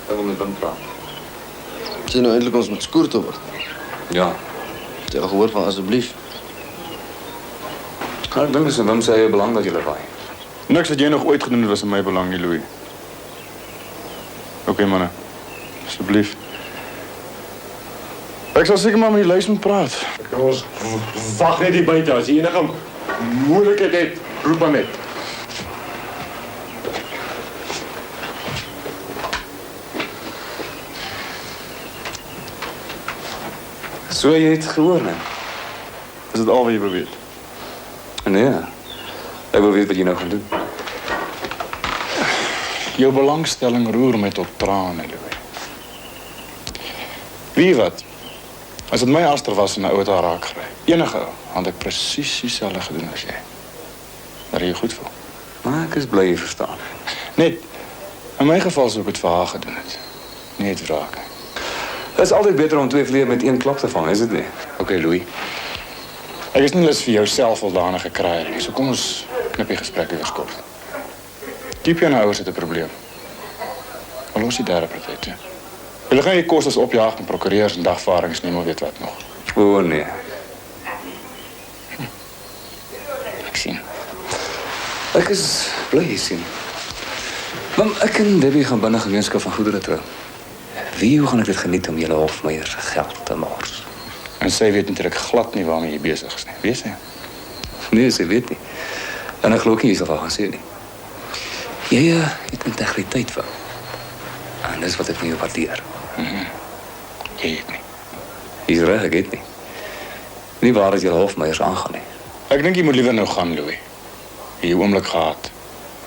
Ek wil met Wim praat. Sê nou eintlik ons moet skoor toe word. Ja. Jy het gehoor van asseblief. Ek dink dis in Wim se eie belang dat jy vaai. Niks wat jy nog ooit gedoen het was in my belang nie, Louis. Oké, manne. Asseblief. Ek sal seker maar met die lys moet praat. Ons wag net hier buite. As jy enige moeilikheid het, roep maar net. So jy het gehoor, né? Is dit al wat jy wil weet? Nee. Ek wil weet wat jy nou gaan doen. Jou belangstelling roer my tot trane, Louis. Weet jy wat? As dit my aster was en 'n ou daar raak gery, enige ou, had ek presies dieselfde gedoen as jy. Dat jy goed voel. Maar ek is bly jy verstaan. Net, in my geval sou ek dit vir haar gedoen het. Nie het wraak. Het is altyd beter om twee vleie met één klap te vang, is dit nie? Oké, Louis. Ek is nie lus vir jou selfvoldanige kraai nie, so kom ons knip die gesprek weer kort. Keep jou ouers het 'n probleem. Maar los die derde partij toe. Hulle gaan jy kos as opjaag met prokureurs en dagvarings nie maar weet wat nog. O nee. Ek sien. Ek is bly jy sien. Want ek en Debbie gaan binne gemeenskap van goedere trou. Hoe gaan ek dit geniet om julle Hofmeyer se geld te mors? En sy weet natuurlik glad nie waarmee jy besig is nie. Weet sy? Nee, sy weet nie. En ek glo nie jy sal haar gaan sê nie. Jy het integriteit van. En dis wat ek van jou waardeer. Jy het nie. Jy's reg, ek het nie. Nie waar as jy Hofmeyers aangaan nie. Ek dink jy moet liewer nou gaan, Louis. Jy het 'n oomblik gehad.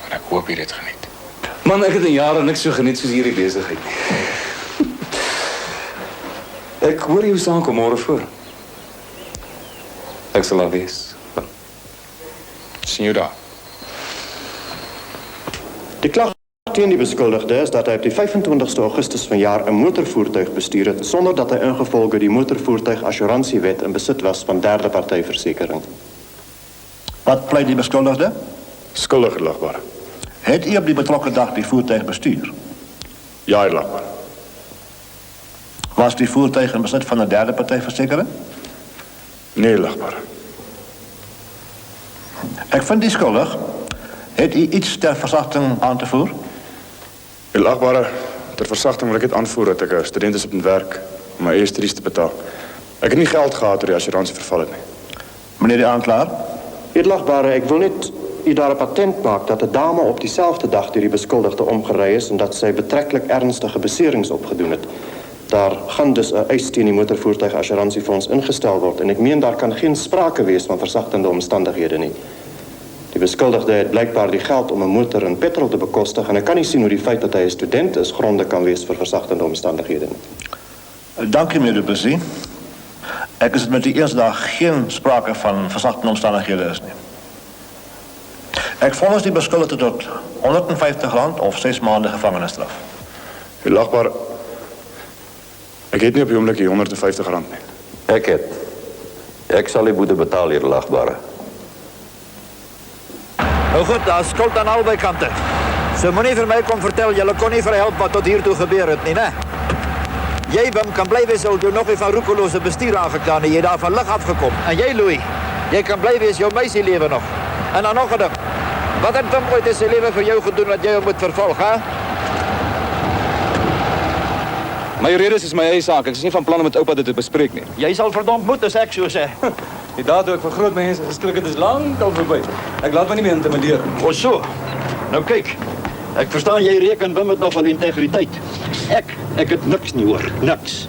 En ek hoop jy dit geniet. Man, ek het in jare niks so geniet soos hierdie besigheid nie. Ek hoor jou saankom môre voor. Ek sal daar wees. Sien jou daar. Die klag teen die beskuldigde is dat hy op die 25ste Augustus vanjaar 'n motorvoertuig bestuur het sonder dat hy ingevolge die motorvoertuigassuransiewet in besit was van derde partyversekering. Wat pleit die beskuldigde? Skuldig, Edelagbare. Het u op die betrokke dag die voertuig bestuur? Ja, Edelagbare. Was die voertuig in besit van 'n derde partyversekering? Nee, Edelagbare. Ek vind u skuldig. Het u iets ter versagting aan te voer? Edelagbare, ter versagting wil ek dit aanvoer dat ek 'n student is op 'n werk om my eie studies te betaal. Ek het nie geld gehad toe die assuransie verval het nie. Meneer die aanklaer? Edelagbare, ek wil net u daar 'n patent maak dat 'n dame op dieselfde dag deur die beskuldigde omgery is en dat sy betreklik ernstige beserings opgedoen het. Daar gaan dus 'n eis teen die motorvoertuigassurantiefonds ingestel word en ek meen daar kan geen sprake wees van versagtende omstandighede nie. Die beskuldigde het blykbaar die geld om 'n motor en petrol te bekostig en ek kan nie sien hoe die feit dat hy 'n student is gronde kan wees vir versagtende omstandighede nie. Dankie meneer Du Plessis. Ek is dit met die eerste dag geen sprake van versagtende omstandighede is nie. Ek vonnis die beskuldigde tot R150 of 6 maande gevangenisstraf. Edelagbare, ek het nie op die oomblik die R150 nie. Ek het. Ek sal die boete betaal, Edelagbare. Nou goed, daar is skuld aan albei kante. So moenie vir my kom vertel, julle kon nie verhelp wat tot hiertoe gebeur het nie, né? Jy, Wim, kan bly wees al jy nog nie van roekelose bestuur aangekla nie, jy daar van lig afgekom. En jy, Louis, jy kan bly wees jou meisie lewe nog. En dan nog 'n ding. Wat het Wim ooit in sy lewe vir jou gedoen dat jy hom moet vervolg, hè? My redes is my eie saak. Ek is nie van plan om met oupa dit te bespreek nie. Jy sal verdomd moet as ek so sê. Die daad toe ek vir groot mense geskrik het is lank al verby. Ek laat my nie meer intimideer. O so. Nou kyk. Ek verstaan jy reken Wim het nog van integriteit. Ek het niks nie hoor. Niks.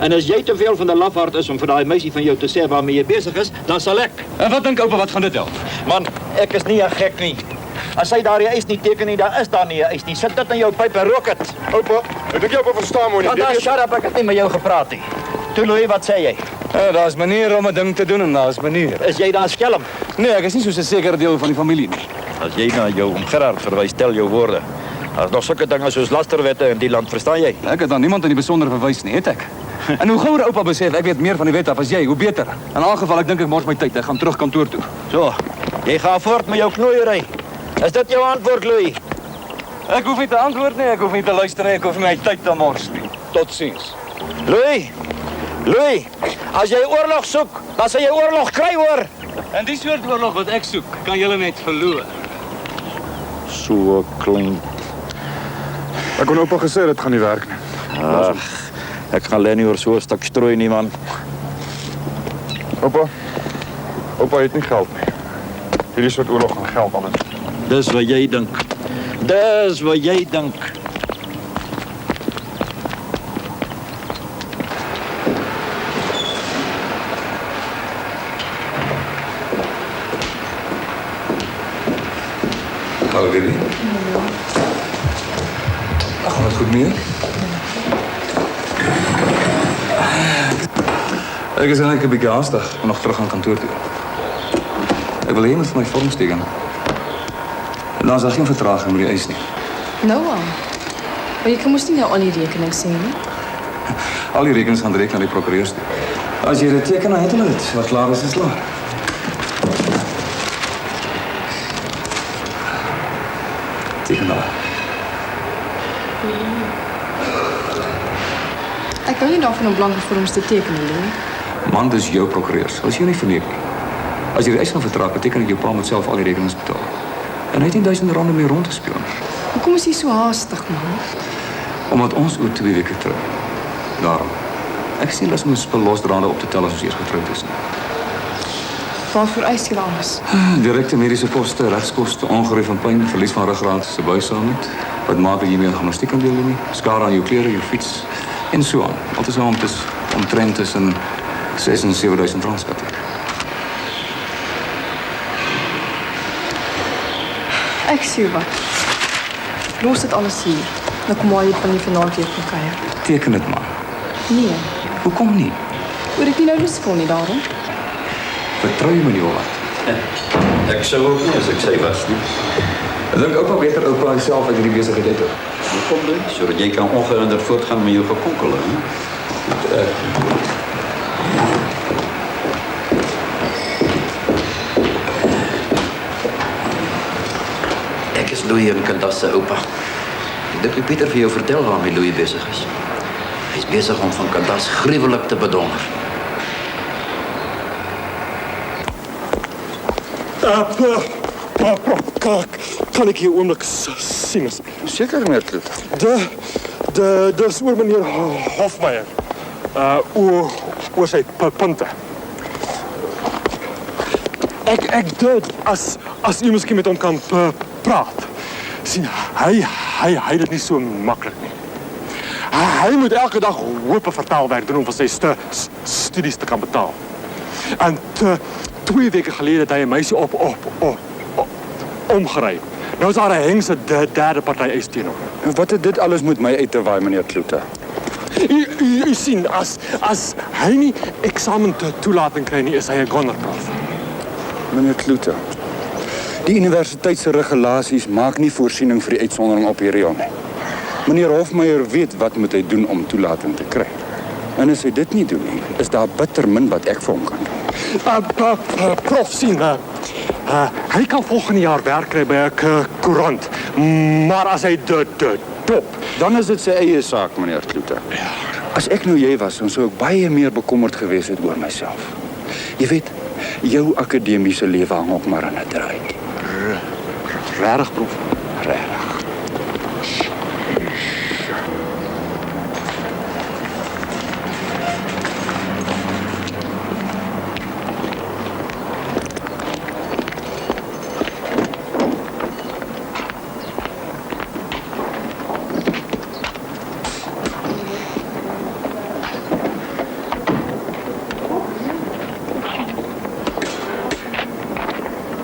En as jy te veel van 'n lafaard is om vir daai meisie van jou te sê waarmee jy besig is, dan sal ek. En wat dink oupa, wat gaan dit help? Man, ek is nie 'n gek nie. As hy daardie eis nie teken nie, dan is daar nie 'n eis nie. Sit dit in jou pyp en rook dit. Oupa, ek dink jy oupa verstaan my nie. Dan shut up, ek het nie met jou gepraat nie. Toe Louis, wat sê jy? Ja, daar's maniere om 'n ding te doen en daar's maniere. Is jy daar skelm? Nee, ek is nie soos 'n sekere deel van die familie nie. As jy na jou oom Gerard verwys, tel jou woorde. Daar's nog sulke dinge soos lasterwette in die land, verstaan jy? Ek het aan niemand in die besonder verwys nie, het ek. En hoe gouer oupa besef ek weet meer van die wet af as jy, hoe beter. In elk geval, ek dink ek mors my tyd. Ek gaan terug kantoor toe. So, jy gaan voort met jou knoeiery. Is dit jou antwoord, Louis? Ek hoef nie te antwoord nie, ek hoef nie te luister nie, ek hoef nie my tyd te mors nie. Totsiens. Louis, as jy oorlog soek, dan sal jy oorlog kry, hoor. En die soort oorlog wat ek soek, kan julle net verloor. So klein. Ek kon oupa gesê dit gaan nie werk nie. Ag, ek gaan lê nie oor so 'n stuk strooi nie, man. Oupa het nie geld nie. Hierdie soort oorlog gaan geld alles. Dis wat jy dink. Dis wat jy dink. Hallo, baby. Gaan het goed mee? Ek is eintlik 'n bietjie haastig om nog terug aan kantoor toe. Ek wil hê jy moet vir my vorms teken. En dan is daar geen vertraging met die eis nie. Nou al. Maar jy kan mos nie nou al die rekenings sien nie. Al die rekenings gaan direk na die prokureurs toe. As jy dit teken, dan het hulle dit. Wat klaar is klaar. Teken daar. Ek hou nie daarvan om blanke vorms te teken, Louis. Man, dis jou prokureurs. As jy nie verneek nie. As jy die eis gaan vertraag, beteken dat jou pa moet self al die rekenings betaal. En hy het nie R1000 meer rond te speel. Hoekom is jy so haastig, man? Omdat ons oor 2 weke trou. Daarom. Ek sien lus om 'n spul losdraande op te tel as ons eers getroud is nie. Waarvoor eis jy alles? Direkte mediese koste, regskoste, ongereef van pyn, verlies van ruggraat, se buigsaamheid. Wat maak dat jy meer gimnastiek kan doen nie? Skade aan jou klere, jou fiets en so aan. Altesaam omtrent tussen 6 en 7.000 rand skat. Ek sê wat. Los dit alles hier. Dan kom maar jy van die vanaand weer kan kuier. Teken dit maar. Nee. Hoekom nie? Oor ek nie nou lus voel nie daarom. Vertrou jy my nie, wat? Ek sou ook nie as ek sê was nie. Ek dink oupa beter oupa self uit hierdie besigheid uit. Hoekom doen? Sodat jy kan ongehinderd voortgaan met jou gekonkel, hè? Ek is Louis en Candace se oupa. Ek dink Pieter vir jou vertel waarmee Louis besig is. Hy is besig om van Candace gruwelik te bedonder. Kan ek hier oomblik sien asseblief? Seker, meneer Kloete. Dis oor meneer Hofmeyer. Oor sy punte. Ek dit as u miskien met hom kan praat. Sien, hy dit nie so maklik nie. Hy moet elke dag hoop vertaalwerk doen om vir sy studies te kan betaal. En 2 weke gelede het hy 'n meisie omgery. Nou is daar 'n hengse derde party eis teen hom. En wat het dit alles met my uit te waai, meneer Kloete? U sien, as hy nie eksamen toelating kry nie, is hy 'n gonerprof. Meneer Kloete, die universiteit se regulasies maak nie voorsiening vir die uitsondering op die reël nie. Meneer Hofmeyer weet wat moet hy doen om toelating te kry. En as hy dit nie doen nie, is daar bitter min wat ek vir hom kan doen. Prof, sien, hy kan volgende jaar werk kry by 'n koerant, maar as hy dit top, dan is dit sy eie saak, meneer Kloete. As ek nou jy was, dan sou ek baie meer bekommerd gewees het oor myself. Jy weet, jou akademiese lewe hang ook maar aan 'n draad. Regtig, prof? Regtig.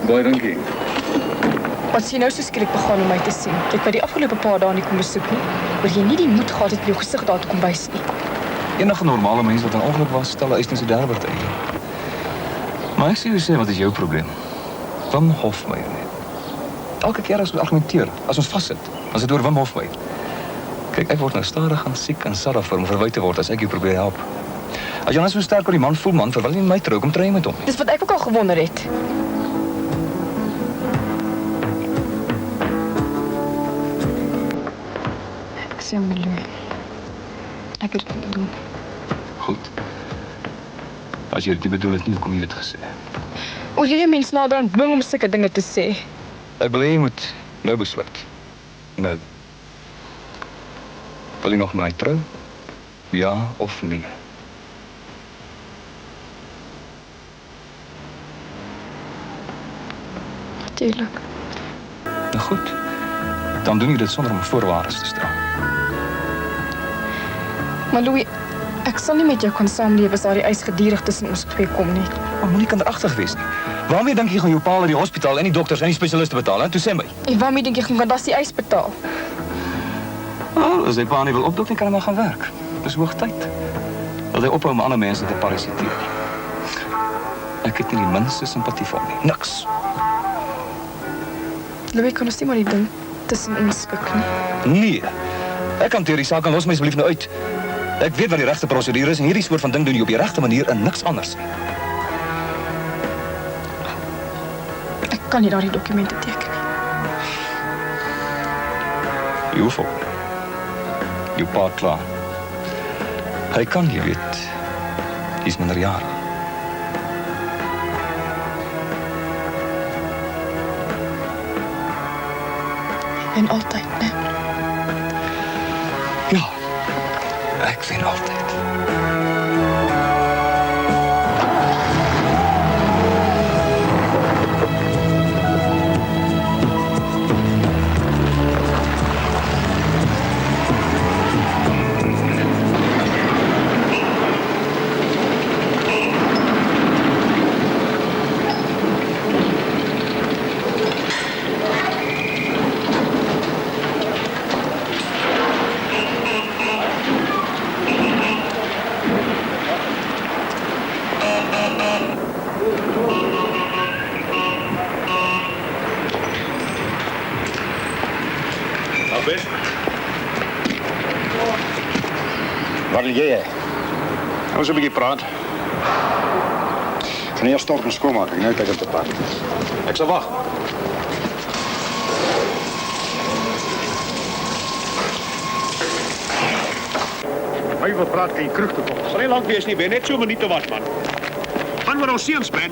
Baie dankie. Wat jy nou so skielik begaan om my te sien. Jy het by die afgelope paar dae nie kom besoek nie. Oor jy nie die moed gehad het om jou gesig daar te kom wys nie. Enige normale mens wat 'n ongeluk was, stel 'n eis teen sy derde party. Maar ek sê jy sê, wat is jou probleem? Wim Hofmeyer net. Elke keer as ons argumenteer, as ons vassit, as dit oor Wim Hofmeyer. Kyk, ek word nou stadig aan siek en sad vir om verwyd te word as ek jou probeer help. As jy nou so sterk oor die man voel, man, terwyl jy my trou kom trou met hom. Dis wat ek ook al gewonder het. Ek sê my Louis. Ek het dit bedoel. Goed. As jy dit bedoel het nie, kom jy dit gesê. Oor jy mens nader aan dwing om sulke dinge te sê. Ek wil hê jy moet nou besluit. Nou. Wil jy nog met my trou? Ja of nee? Natuurlijk. Nou goed. Dan doen jy dit sonder om voorwaardes te stel. Maar Louis, ek sal nie met jou kan saamleef as daar die eis gedurig tussen ons twee kom nie. Maar moenie kinderagtig wees nie. Waarmee dink jy gaan jou pa uit die hospitaal en die dokters en die spesialiste betaal, hè? Toe sê my. En waarmee dink jy gaan Candace die eis betaal? As hy pa nie wil opdok, dan kan hy maar gaan werk. Dis hoog tyd. Dat hy ophou om ander mense te parasiteer. Ek het nie die minste simpatie vir hom nie. Niks. Louis, kan ons nie maar die ding tussen ons skik nie? Nee. Ek hanteer die saak en los my asseblief nou uit. Ek weet wat die regte prosedure is en hierdie soort van ding doen jy op die regte manier en niks anders nie. Ek kan nie daardie dokumente teken nie. Jy hoef ook. Jou pa klaar. Hy kan, jy weet, hy is minderjarig. En altyd, né? Ja, ek vind altyd. wil jy hê? Ons 'n bietjie praat. Kan jy eers stort en skoonmaak? Ek nou kyk op die pad. Ek sal wag. My wil praat kan jy kroeg toe kom. Sal nie lank wees nie, Ben, net so 'n minuut te wat, man. Gaan met ons seuns, Ben.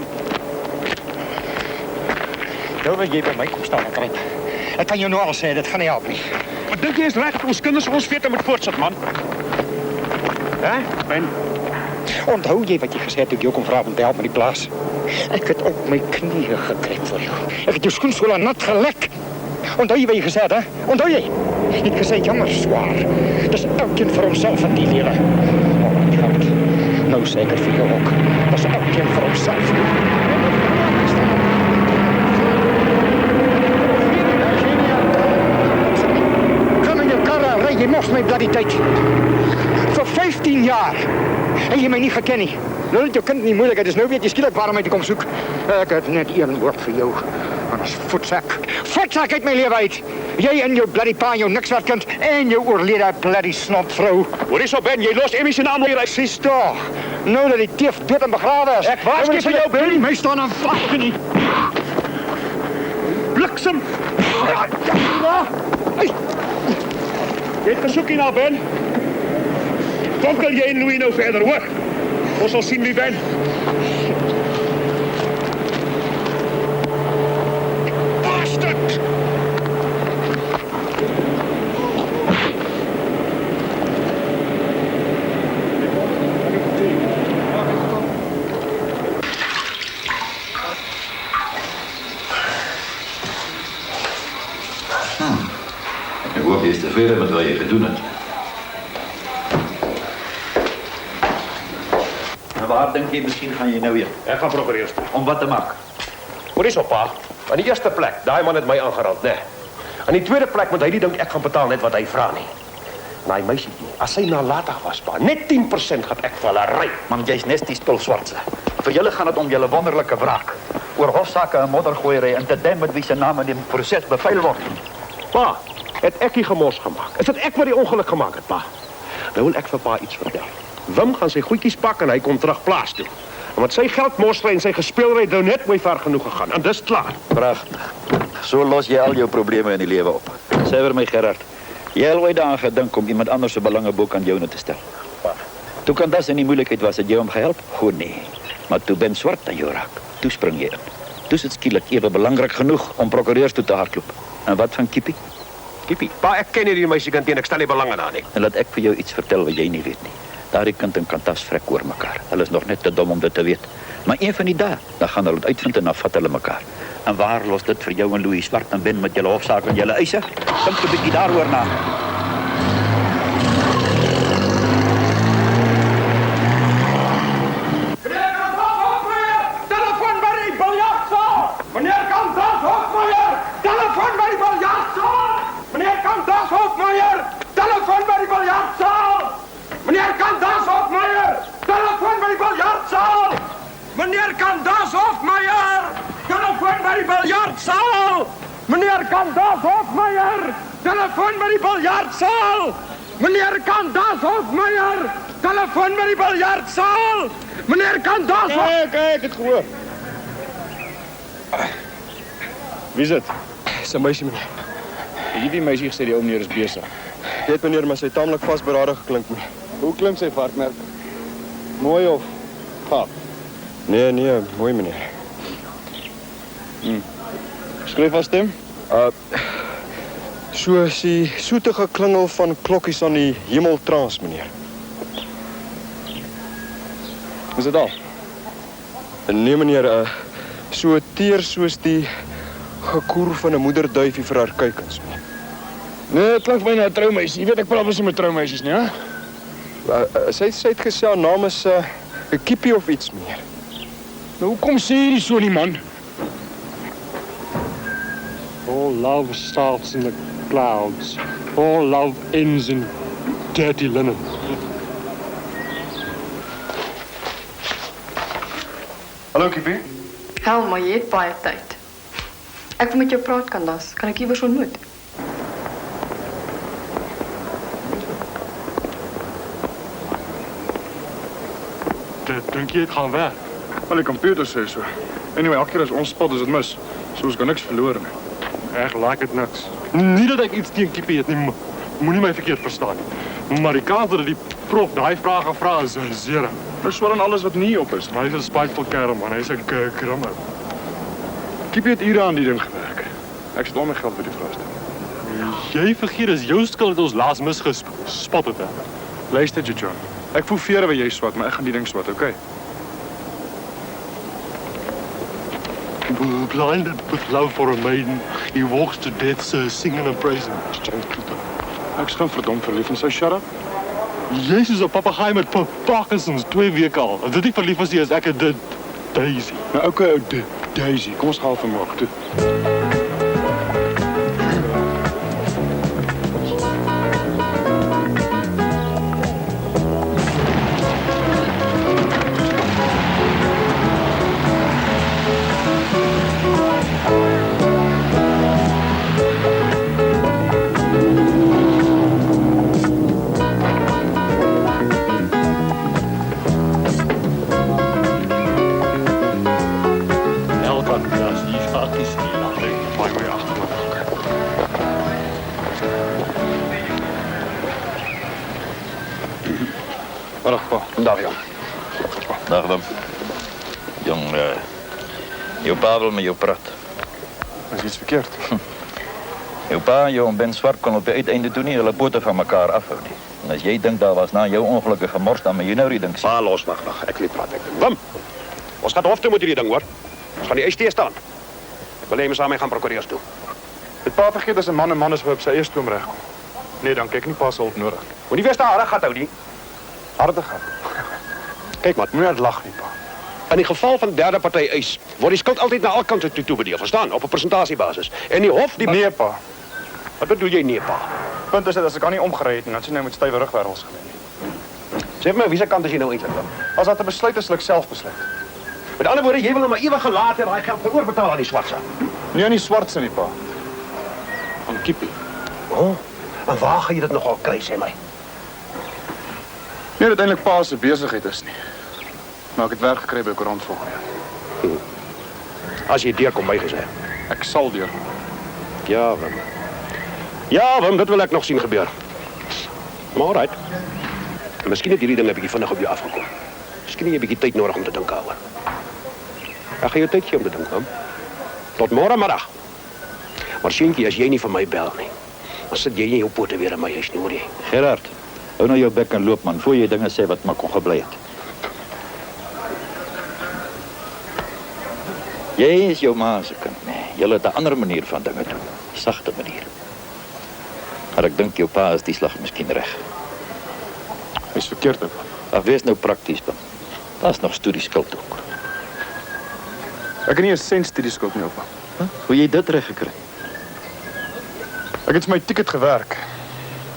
Nou wil jy by my kom staan, Kruip. Ek kan jou nou al sê, dit gaan nie help nie. Maar dink jy is reg dat ons kinders ons vete moet voortsit, man? Hè? Ben. Onthou jy wat jy gesê het toe ek jou kom vra om te help met die plaas? Ek het op my knieë gekruip vir jou. Ek het jou skoensola nat gelek. Onthou jy wat jy gesê het, hè? Onthou jy? Jy het gesê, jammer swaar. Dis elkeen vir homself in die lewe. Oh my God. Nou sê ek het vir jou ook. Dis elkeen vir homself. Kom in jou karre, ry jy mos my bloody tyd. Vir 15 jaar. En jy my nie geken nie. Nou het jou kind nie moeilikheid, dus nou weet jy skielik waarom hy te kom soek. Ek het net een woord vir jou. En dat is voetsak. Voetsak uit my lewe uit. Jy en jou bloody pa en jou nikswerk kind en jou oorlede bloody snotvrou. Hoor eens op, Ben, jy los Emmy se naam hier uit. Sis toch. Nou dat die teef dood en begrawe is. Ek waarsku vir jou, Ben. My staan aan vast nie. Bliksem. Jy het gesoek hierna, Ben. Fonkel jy en Louis nou verder, hoor? Ons sal sien wie Ben. Bastard! Ek hoop jy is tevreden met wat jy gedoen het. En waar dink jy miskien gaan jy nou heen? Ek gaan prokureer toe. Om wat te maak? Hoor eens op, pa. Aan die eerste plek, daai man het my aangerand, né? Aan die tweede plek moet hy nie dink ek gaan betaal net wat hy vra nie. En hy meisietjie, as sy nalatig was, pa, net 10% gaan ek vir hulle ry. Man, jy's net die spul swartse. Vir julle gaan dit om julle wonderlike wraak. Oor hofsaake en moddergooiery en te dem met wie se naam in die proses beveil word. Pa, het ek die gemors gemaak? Is dit ek wat die ongeluk gemaak het, pa? Nou wil ek vir pa iets vertel. Wim gaan sy goedjies pak en hy kom terug plaas toe. En met sy geldmorsry en sy gespeelry nou net mooi ver genoeg gegaan. En dis klaar. Pragtig. So los jy al jou probleme in die lewe op. Sê vir my, Gerard, jy het ooit daaraan gedink om iemand anders se belange bo aan joune te stel? Toe kan das in die moeilikheid was, het jy hom gehelp? Goed nee. Maar toe Ben Swart aan jou raak, toe spring jy in. Toe is dit skielik ewe belangrik genoeg om prokureurs toe te hardloop. En wat van Kippie? Kippie, pa, ek ken hierdie meisiekind en ek stel nie belang in haar nie. En laat ek vir jou iets vertel wat jy nie weet nie. Daardie kind en Kantas vrek oor mekaar. Hulle is nog net te dom om dit te weet. Maar een van die dae, dan gaan hulle dit uitvind en dan vat hulle mekaar. En waar los dit vir jou en Louis Swart en Ben met julle hofsaak en julle eise? Dink 'n bietjie daaroor na. Telefoon by die biljartsaal! Meneer Kantas Hofmeyer! Telefoon by die biljartsaal! Meneer Kantas Hofmeyer! Telefoon by die biljartsaal! Meneer Kantas Hofmeyer! Telefoon by die biljartsaal! Meneer Kantas Hofmeyer! Telefoon by die biljartsaal! Meneer Kantas Hofmeyer! Telefoon by die biljartsaal! Meneer Kantas Hofmeyer! Telefoon by die biljartsaal! Meneer Kantas Hofmeyer! Kyk, het gehoor. Wie is dit? Dis 'n meisie, meneer. Hierdie meisie gesê die ou meneer is besig. Weet meneer, maar sy het taamlik vasberade geklink, meneer. Hoe klink sy varkmerk? Mooi of gaaf? Nee, mooi meneer. Skryf as stem? So is die soete geklingel van klokkies aan die hemeltrans, meneer. Is dit al? Nee, meneer, so teer soos die gekoer van 'n moederduifie vir haar kuikens, meneer. Nee, dit klink vir my na 'n troumeisie. Jy weet ek praat mos nie met troumeisies nie, hè? Sy het gesê haar naam is 'n Kippie of iets, meneer. Nou, hoekom sê jy nie so nie, man? All love starts in the clouds. All love ends in dirty linen. Hallo, Kippie. Helma, jy het baie tyd. Ek wil met jou praat, Kandas. Kan ek iewers ontmoet? dink jy dit gaan werk? Wel, die computer sê so. Anyway, elke keer as ons spot is dit mis. So ons kan niks verloor nie. Ek like dit niks. Nie dat ek iets teen Kippie het nie, moenie my verkeerd verstaan nie. Maar die kans dat die prof daai vrae gaan vra is zero. Dis wel aan alles wat nie op is. Maar hy's 'n spiteful kerel, man. Hy's 'n krimmer. Kippie het ure aan die ding gewerk. Ek sit al my geld by die vrou. Jy vergeet, is jou skuld dat ons laas misgespot het. Luister, John. Ek voel vere waar jy swat, maar ek gaan die ding swat, okay? Blinded with love for a maiden, he walks to death, singing and praising. Ek is gewoon verdomd verlief en sy shut up. Jezus, een papegaai met Parkinson's, 2 weke al. As dit nie verlief was, is ek 'n Daisy. Nou, okay, Daisy. Kom ons gaan vermaak, toe. Dag, Jan. Dag, Wim. Jong, jou pa wil met jou praat. Is iets verkeerd? Jou pa en jou en Ben Swart kon op die uiteinde toe nie hulle pote van mekaar afhou nie. En as jy dink daar was na jou ongelukkige gemors, dan moet jy nou die ding sien. Pa, los, wag. Ek wil nie praat. Wim, ons gaan hof toe met hierdie ding, hoor. Ons gaan die eis staan. Ek wil hê jy saam mee gaan prokureurs toe. Het pa vergeet as 'n man is wat op sy eie stoom regkom. Nee, dan kyk nie pa se hulp nodig. Moenie weer staan harde gat hou nie. Harde gat. Kyk maar, moenie net lag nie, pa. In die geval van derde party eis, word die skuld altyd na al kante toe toebedeel, verstaan? Op 'n persentasiebasis. En die hof die Nee, pa. Wat bedoel jy nee, pa? Punt is dat as ek aan nie omgery het nie, dan sien jy met stywe rugwervels gelê. Sê vir my, wie se kant is jy nou eintlik? As dat 'n besluit is, sal ek self besluit. Met ander woorde, jy wil nou maar ewig gelaat en daai geld oorbetaal aan die swartse. Nie aan die swartse nie, pa. Aan Kippie. Oh, en waar gaan jy dit nogal kry, sê my? Nie dat eintlik pa se besigheid is nie. Maar ek het werk gekry by 'n koerant volgende jaar. As jy deurkom bygesê. Ek sal deurkom. Ja, Wim. Ja, Wim, dit wil ek nog sien gebeur. Maar alright. Miskien het hierdie ding 'n bietjie vinnig op jou afgekom. Miskien het jy 'n bietjie tyd nodig om te dink daaroor. Ek gaan jou tyd gee om te dink, Wim. Tot môre middag. Maar seentjie, as jy nie vir my bel nie, dan sit jy in jou pote weer in my huis, hoor jy? Gerard, hou nou jou bek en loop, man, voor jy dinge sê wat maar kon gebly het. Jy is jou ma se kind, nee. Jy het 'n ander manier van dinge doen. Sagte manier. Maar ek dink jou pa is die slag miskien reg. Hy's verkeerd op. Ag, wees nou prakties, man. Daar's nog studieskuld ook. Ek het nie 'n sent studieskuld nie op. Hoe jy dit reg gekry? Ek het vir my ticket gewerk.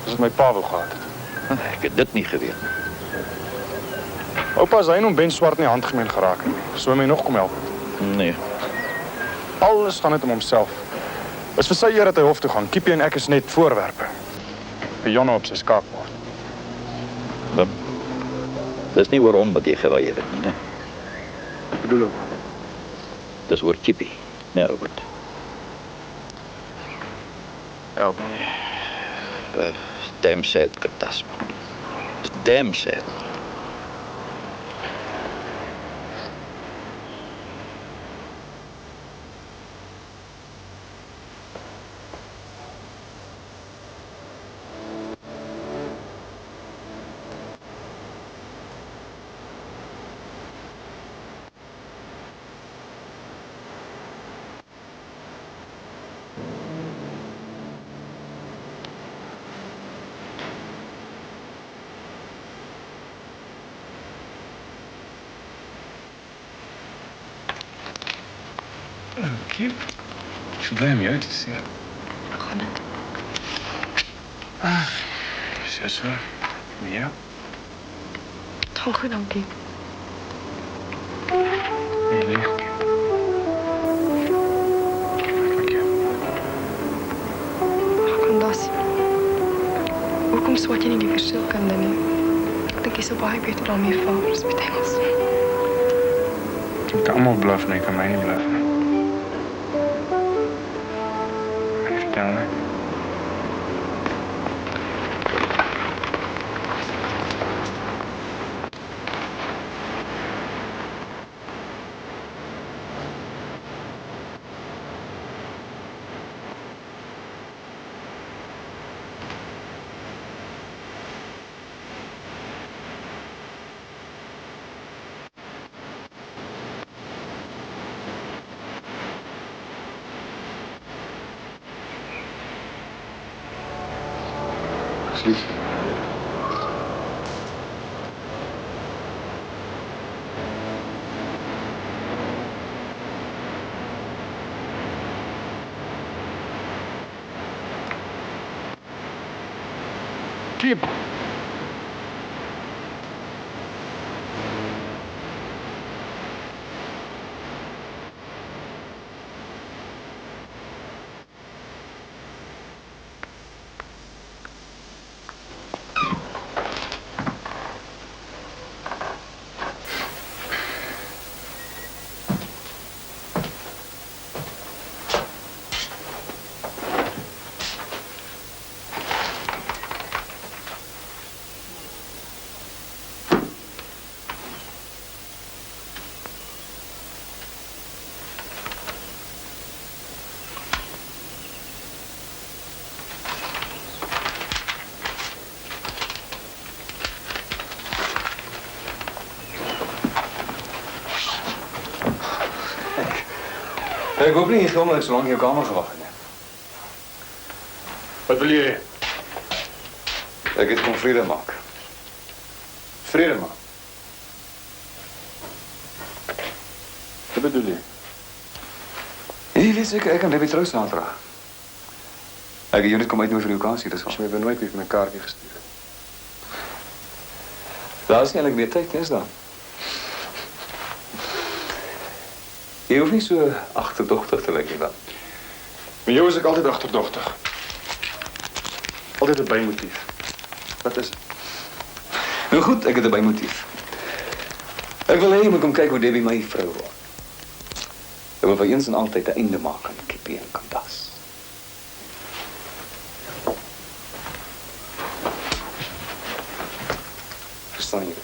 Dis wat my pa wou gehad het. Ek het dit nie geweet nie. Oupa sy en Ben Swart nie handgemeen geraak het nie. So hy my nog kom help. Nee. Alles gaan net om homself. Dis vir sy eer dat hy hof toe gaan. Kippie en ek is net voorwerpe. Vir Jonne op sy skaakbord. Wim, dis nie oor hom wat jy gewaai het nie, né? Wat bedoel jy? Dis oor Kippie, nee, Robert. Help. Damn sad, Katas, man. It's damn sad. Kip, ik ben blij om je uit te zien. Gaan het? Zus, hoor. En jou? Het gaat goed, dankie. Nee, nee, Kip. Kandas. Hoekom swat jy nie die verskillende nie? Ek dink jy's so baie beter dan my vader, met Engels. Jy kan almal blaf, nee, kan my nie blaf nie. Vertel my. Lief. Kip. Ek hoop nie jy gaan maar so lank in jou kamer gewag het nie. Wat wil jy? Ek het kom vrede maak. Vrede maak. Wat bedoel jy? Jy weet seker ek kan Debbie trou saamdra. Ek het jou net kom uit vir die vakansie, dis al. Jy het nooit vir my kaartjie gestuur. Daar is nie eintlik meer tyd, is daar? Jy hoef nie so agterdogtig te lyk nie dan. Met jou is ek altyd agterdogtig. Altyd 'n bymotief. Wat is dit? Nou goed, ek het 'n bymotief. Ek wil hê jy moet kom kyk hoe Debbie my vrou word. Ek wil vir eens en altyd 'n einde maak aan Kippie en Candace. Verstaan jy?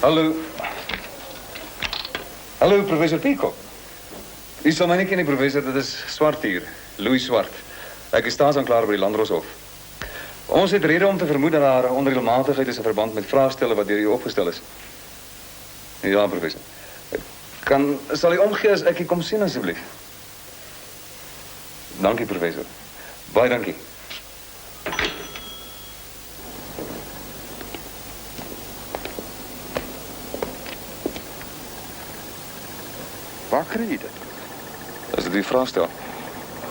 Hallo. Hallo, professor Peacock. U sal my nie ken nie, professor, dit is Swart hier. Louis Swart. Ek is staatsaanklaer by die Landdroshof. Ons het rede om te vermoed dat daar onregelmatigheid is in verband met vraestelle wat deur u opgestel is. Ja, professor. Sal u omgee as ek u kom sien asseblief? Dankie, professor. Baie dankie. Waar kry jy dit? As dit die vraestel.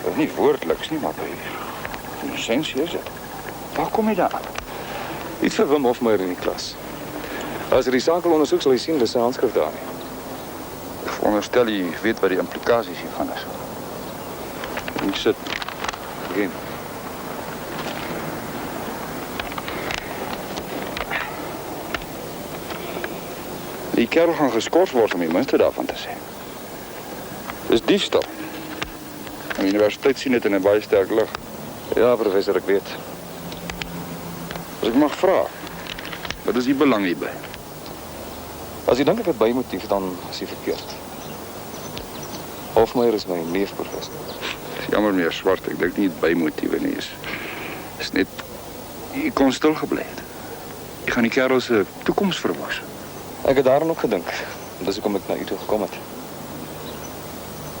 Dit is nie woordeliks nie, maar by in essensie is dit. Waar kom jy daar? Iets vir Wim Hofmeyer in die klas. As jy die saak wil ondersoek, sal jy sien, dis sy handskrif daar nie. Ek veronderstel jy weet wat die implikasies hiervan is. Ek sit. Begin. Die kerel gaan geskort word om die minste daarvan te sê. Dis diefstal. Die universiteit sien dit in 'n baie sterk lig. Ja, professor, ek weet. As ek mag vra, wat is die belang hierby? As jy dink ek het bymotief, dan is jy verkeerd. Hofmeyer is my neef, professor. Dis jammer meer Swart, ek dink nie het bymotiewe nie is net jy kon stil gebly het. Jy gaan die kerel se toekoms verwoes. Ek het daaraan ook gedink. Dis hoekom ek na u toe gekom het.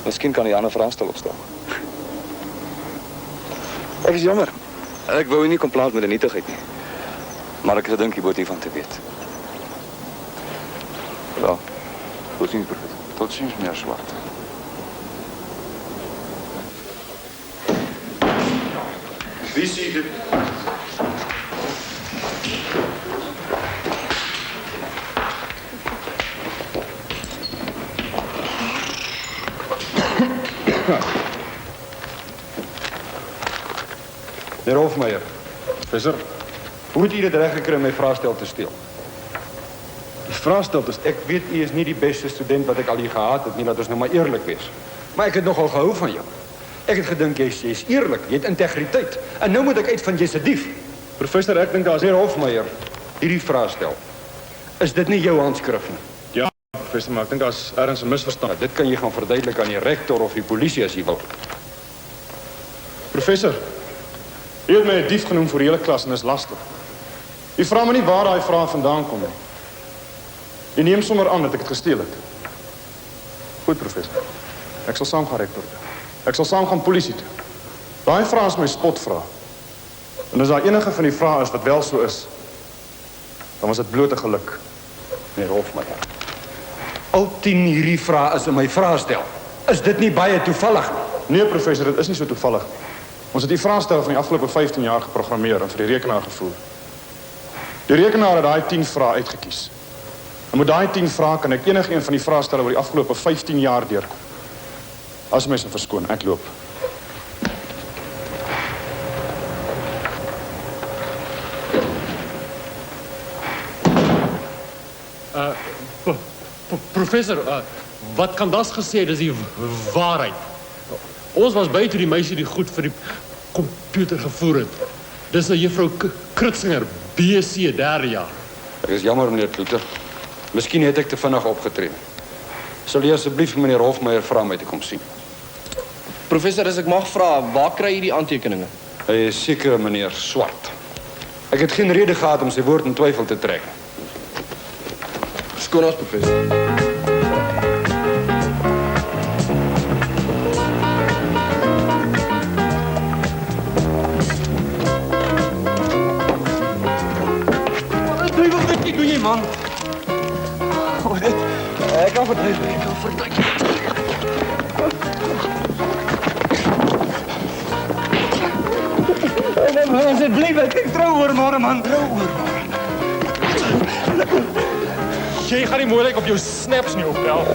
Miskien kan jy 'n ander vraestel opstel. Ek is jammer. Ek wou u nie kom plaas met 'n nietigheid nie. Maar ek het gedink jy moet hiervan te weet. Ja. Tot ziens, professor. Tot ziens, meneer Swart. Wie sê dit? Meneer Hofmeier, Professor, hoe het u dit reg gekry om my vraestel te steel? die vraestel is... Ek weet u is nie die beste student wat ek al hier gehad het nie, laat ons nou maar eerlik wees. Maar ek het nogal gehou van jou. Ek het gedink jy's eerlik, jy het integriteit. En nou moet ek uitvind jy's 'n dief. Professor, ek dink daar's... Meneer Hofmeier, hierdie vraestel. Is dit nie jou handskrif nie? Ja, professor, maar ek dink daar's ergens 'n misverstand. Dit kan jy gaan verduidelik aan die rektor of die polisie as jy wil. Professor, u het my 'n dief genoem vir die hele klas en dis lastig. U vra my nie waar daai vrae vandaan kom nie. U neem sommer aan dat ek dit gesteel het. Goed, professor. Ek sal saam gaan rektor toe. Ek sal saam gaan polisie toe. Daai vrae is my spotvrae. En as daar enige van die vrae is wat wel so is, dan was dit blote geluk. Meneer Hofmeier, al 10 hierdie vrae is in my vraestel. Is dit nie baie toevallig nie? Nee, professor, dit is nie so toevallig nie. Ons het die vraestel van die afgelope 15 jaar geprogrammeer en vir die rekenaar gevoer. Die rekenaar het daai 10 vrae uitgekies. En met daai 10 vrae kan ek enige een van die vraestelle oor die afgelope 15 jaar deurkom. As mense verskoon, ek loop. Professor, wat kan das gesê het, is die waarheid. Ons was by toe die meisie die goed vir die komputer gevoer het. Dis 'n juffrou Kritzinger, BSc, 3de jaar. Ek is jammer, meneer Kloeter. Miskien het ek te vinnig opgetree. Sal jy asseblief meneer Hofmeier vra om my te kom sien? Professor, as ek mag vra, waar kry jy die aantekeninge? Hy is seker meneer Swart. Ek het geen rede gehad om sy woord in twyfel te trek. Skoon ons, professor. Wat doe jy, man? Oh, dit... Ek kan verduidelik, ek kan verduidelik. Asseblief, ek trou oor môre, man. Trou oor môre. Jy gaan nie mooi lyk op jou snaps nie, Opel.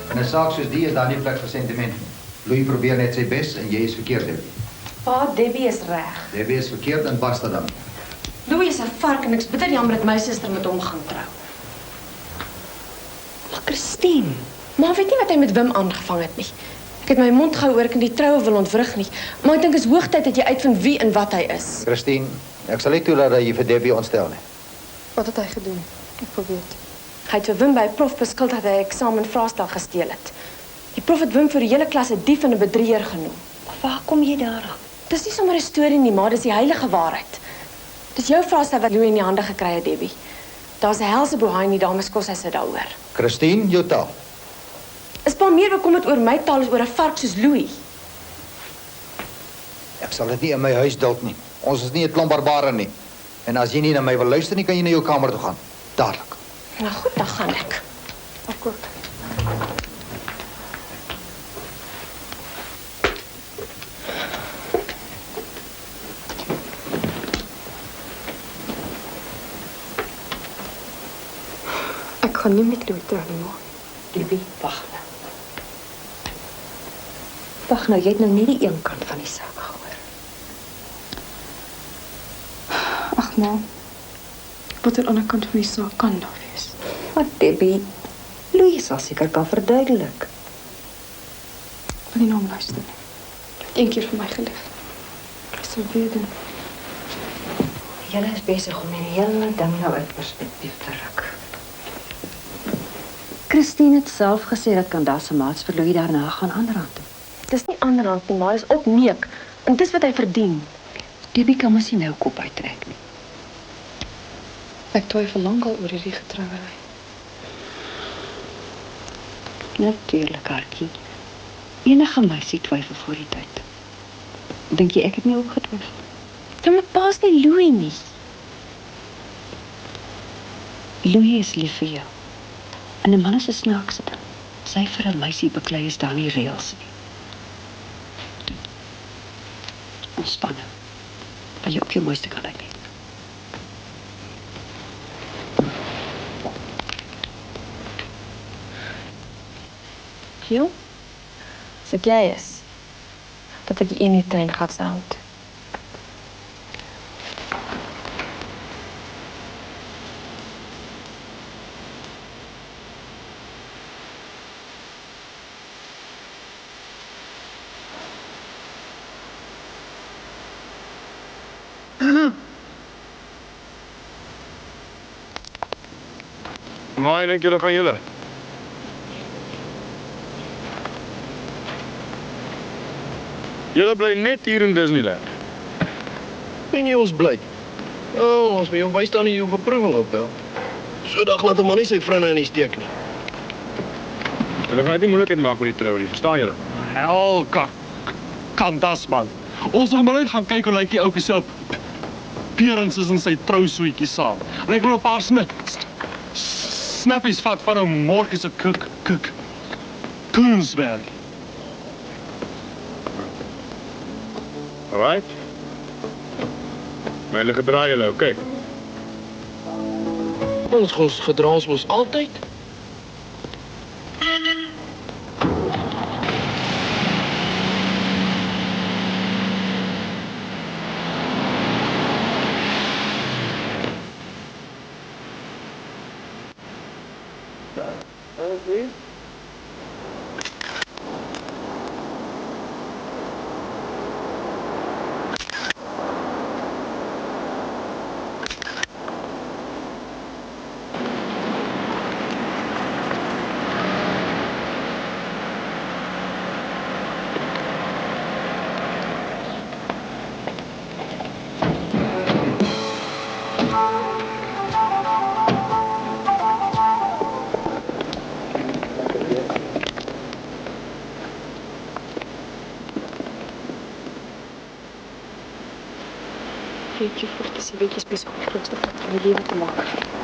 In 'n saak soos die is daar nie plek vir sentiment nie. Louis probeer net sy bes en jy is verkeerd, Debbie. Pa, Debbie is reg. Debbie is verkeerd en basta dan. Louis is 'n vark en ek's bitter jammer dat my suster met hom gaan trou. Maar Christine, maar weet nie wat hy met Wim aangevang het nie. Ek het my mond gehou oor ek in die troue wil ontwrig nie, maar ek dink is hoogtyd dat jy uitvind wie en wat hy is. Christine, ek sal nie toelaat dat jy vir Debbie ontstel nie. Wat het hy gedoen? Ek wil weet. Hy het vir Wim by 'n prof beskuld dat hy 'n eksamenvraestel gesteel het. Die prof het Wim vir die hele klas 'n dief en 'n bedrieger genoem. Waar kom jy daaraan? Dis nie sommer 'n storie nie, maar dis die heilige waarheid. Dis jou vraestel wat Louis in die hande gekry het, Debbie. Daar's 'n helse bohaai in die dames kos hy sit daaroor. Christine, jou taal. Is pa meer bekommerd oor my taal as oor 'n vark soos Louis? Ek sal dit nie in my huis duld nie. Ons is nie 'n klomp barbare nie. En as jy nie na my wil luister nie, kan jy na jou kamer toe gaan. Dadelik. Nou goed, dan gaan ek. Ek ook. Ek gaan nie met Louis trou nie, maar. Debbie, wag nou. Wag nou, jy het nou nie die een kant van die saak gehoor. Ag, ma. Wat aan die ander kant van die saak kan daar wees? Maar Debbie, Louis sal seker kan verduidelik. Ek wil nie na hom luister nie. Hy het een keer vir my gelieg. Ek sal weer doen. Julle is besig om die hele ding nou uit perspektief te ruk. Christine het self gesê dat Candace se maats vir Louis daarna gaan aanrand. Dis nie aanrand nie, maar is opneek. En dis wat hy verdien. Debbie kan mos nie nou kop uittrek nie. Ek twyfel lankal oor hierdie getrouery. Natuurlijk, Hartjie. Enige meisie twyfel voor die tyd. Dink jy ek het nie opgetwyfel? Ja, maar pa is nie Louis nie. Louis is lief vir jou. En 'n man is 'n snaakse ding. Sy vir 'n meisie beklei is daar nie reëls nie. Ontspan nou. Dat jy op jou mooiste kan lyk. Giel, as ek jy is, dat ek in die trein gaan sound. Waar dink julle van julle? Julle bly net hier in Disneyland. Ben jy ons bly? Oh, ons by jou bystaan nie jou beproeving opbel. So dag laat 'n man nie sy vriende in die steek nie. Julle gaan nie moeilikheid maak met die trou nie, verstaan julle? Hel, kan das man. Ons gaan maar net gaan kyk hoe lyk die ouetjie se appearances in sy trousuitjie saam. En ek wil 'n paar snappies vat van 'n morgie se Koensberg. Alright. Maar julle gedraai julle, oké. Ons gedra ons mos altyd. Weet je, voort is een beetje besig om de grootste fout van je leven te maken.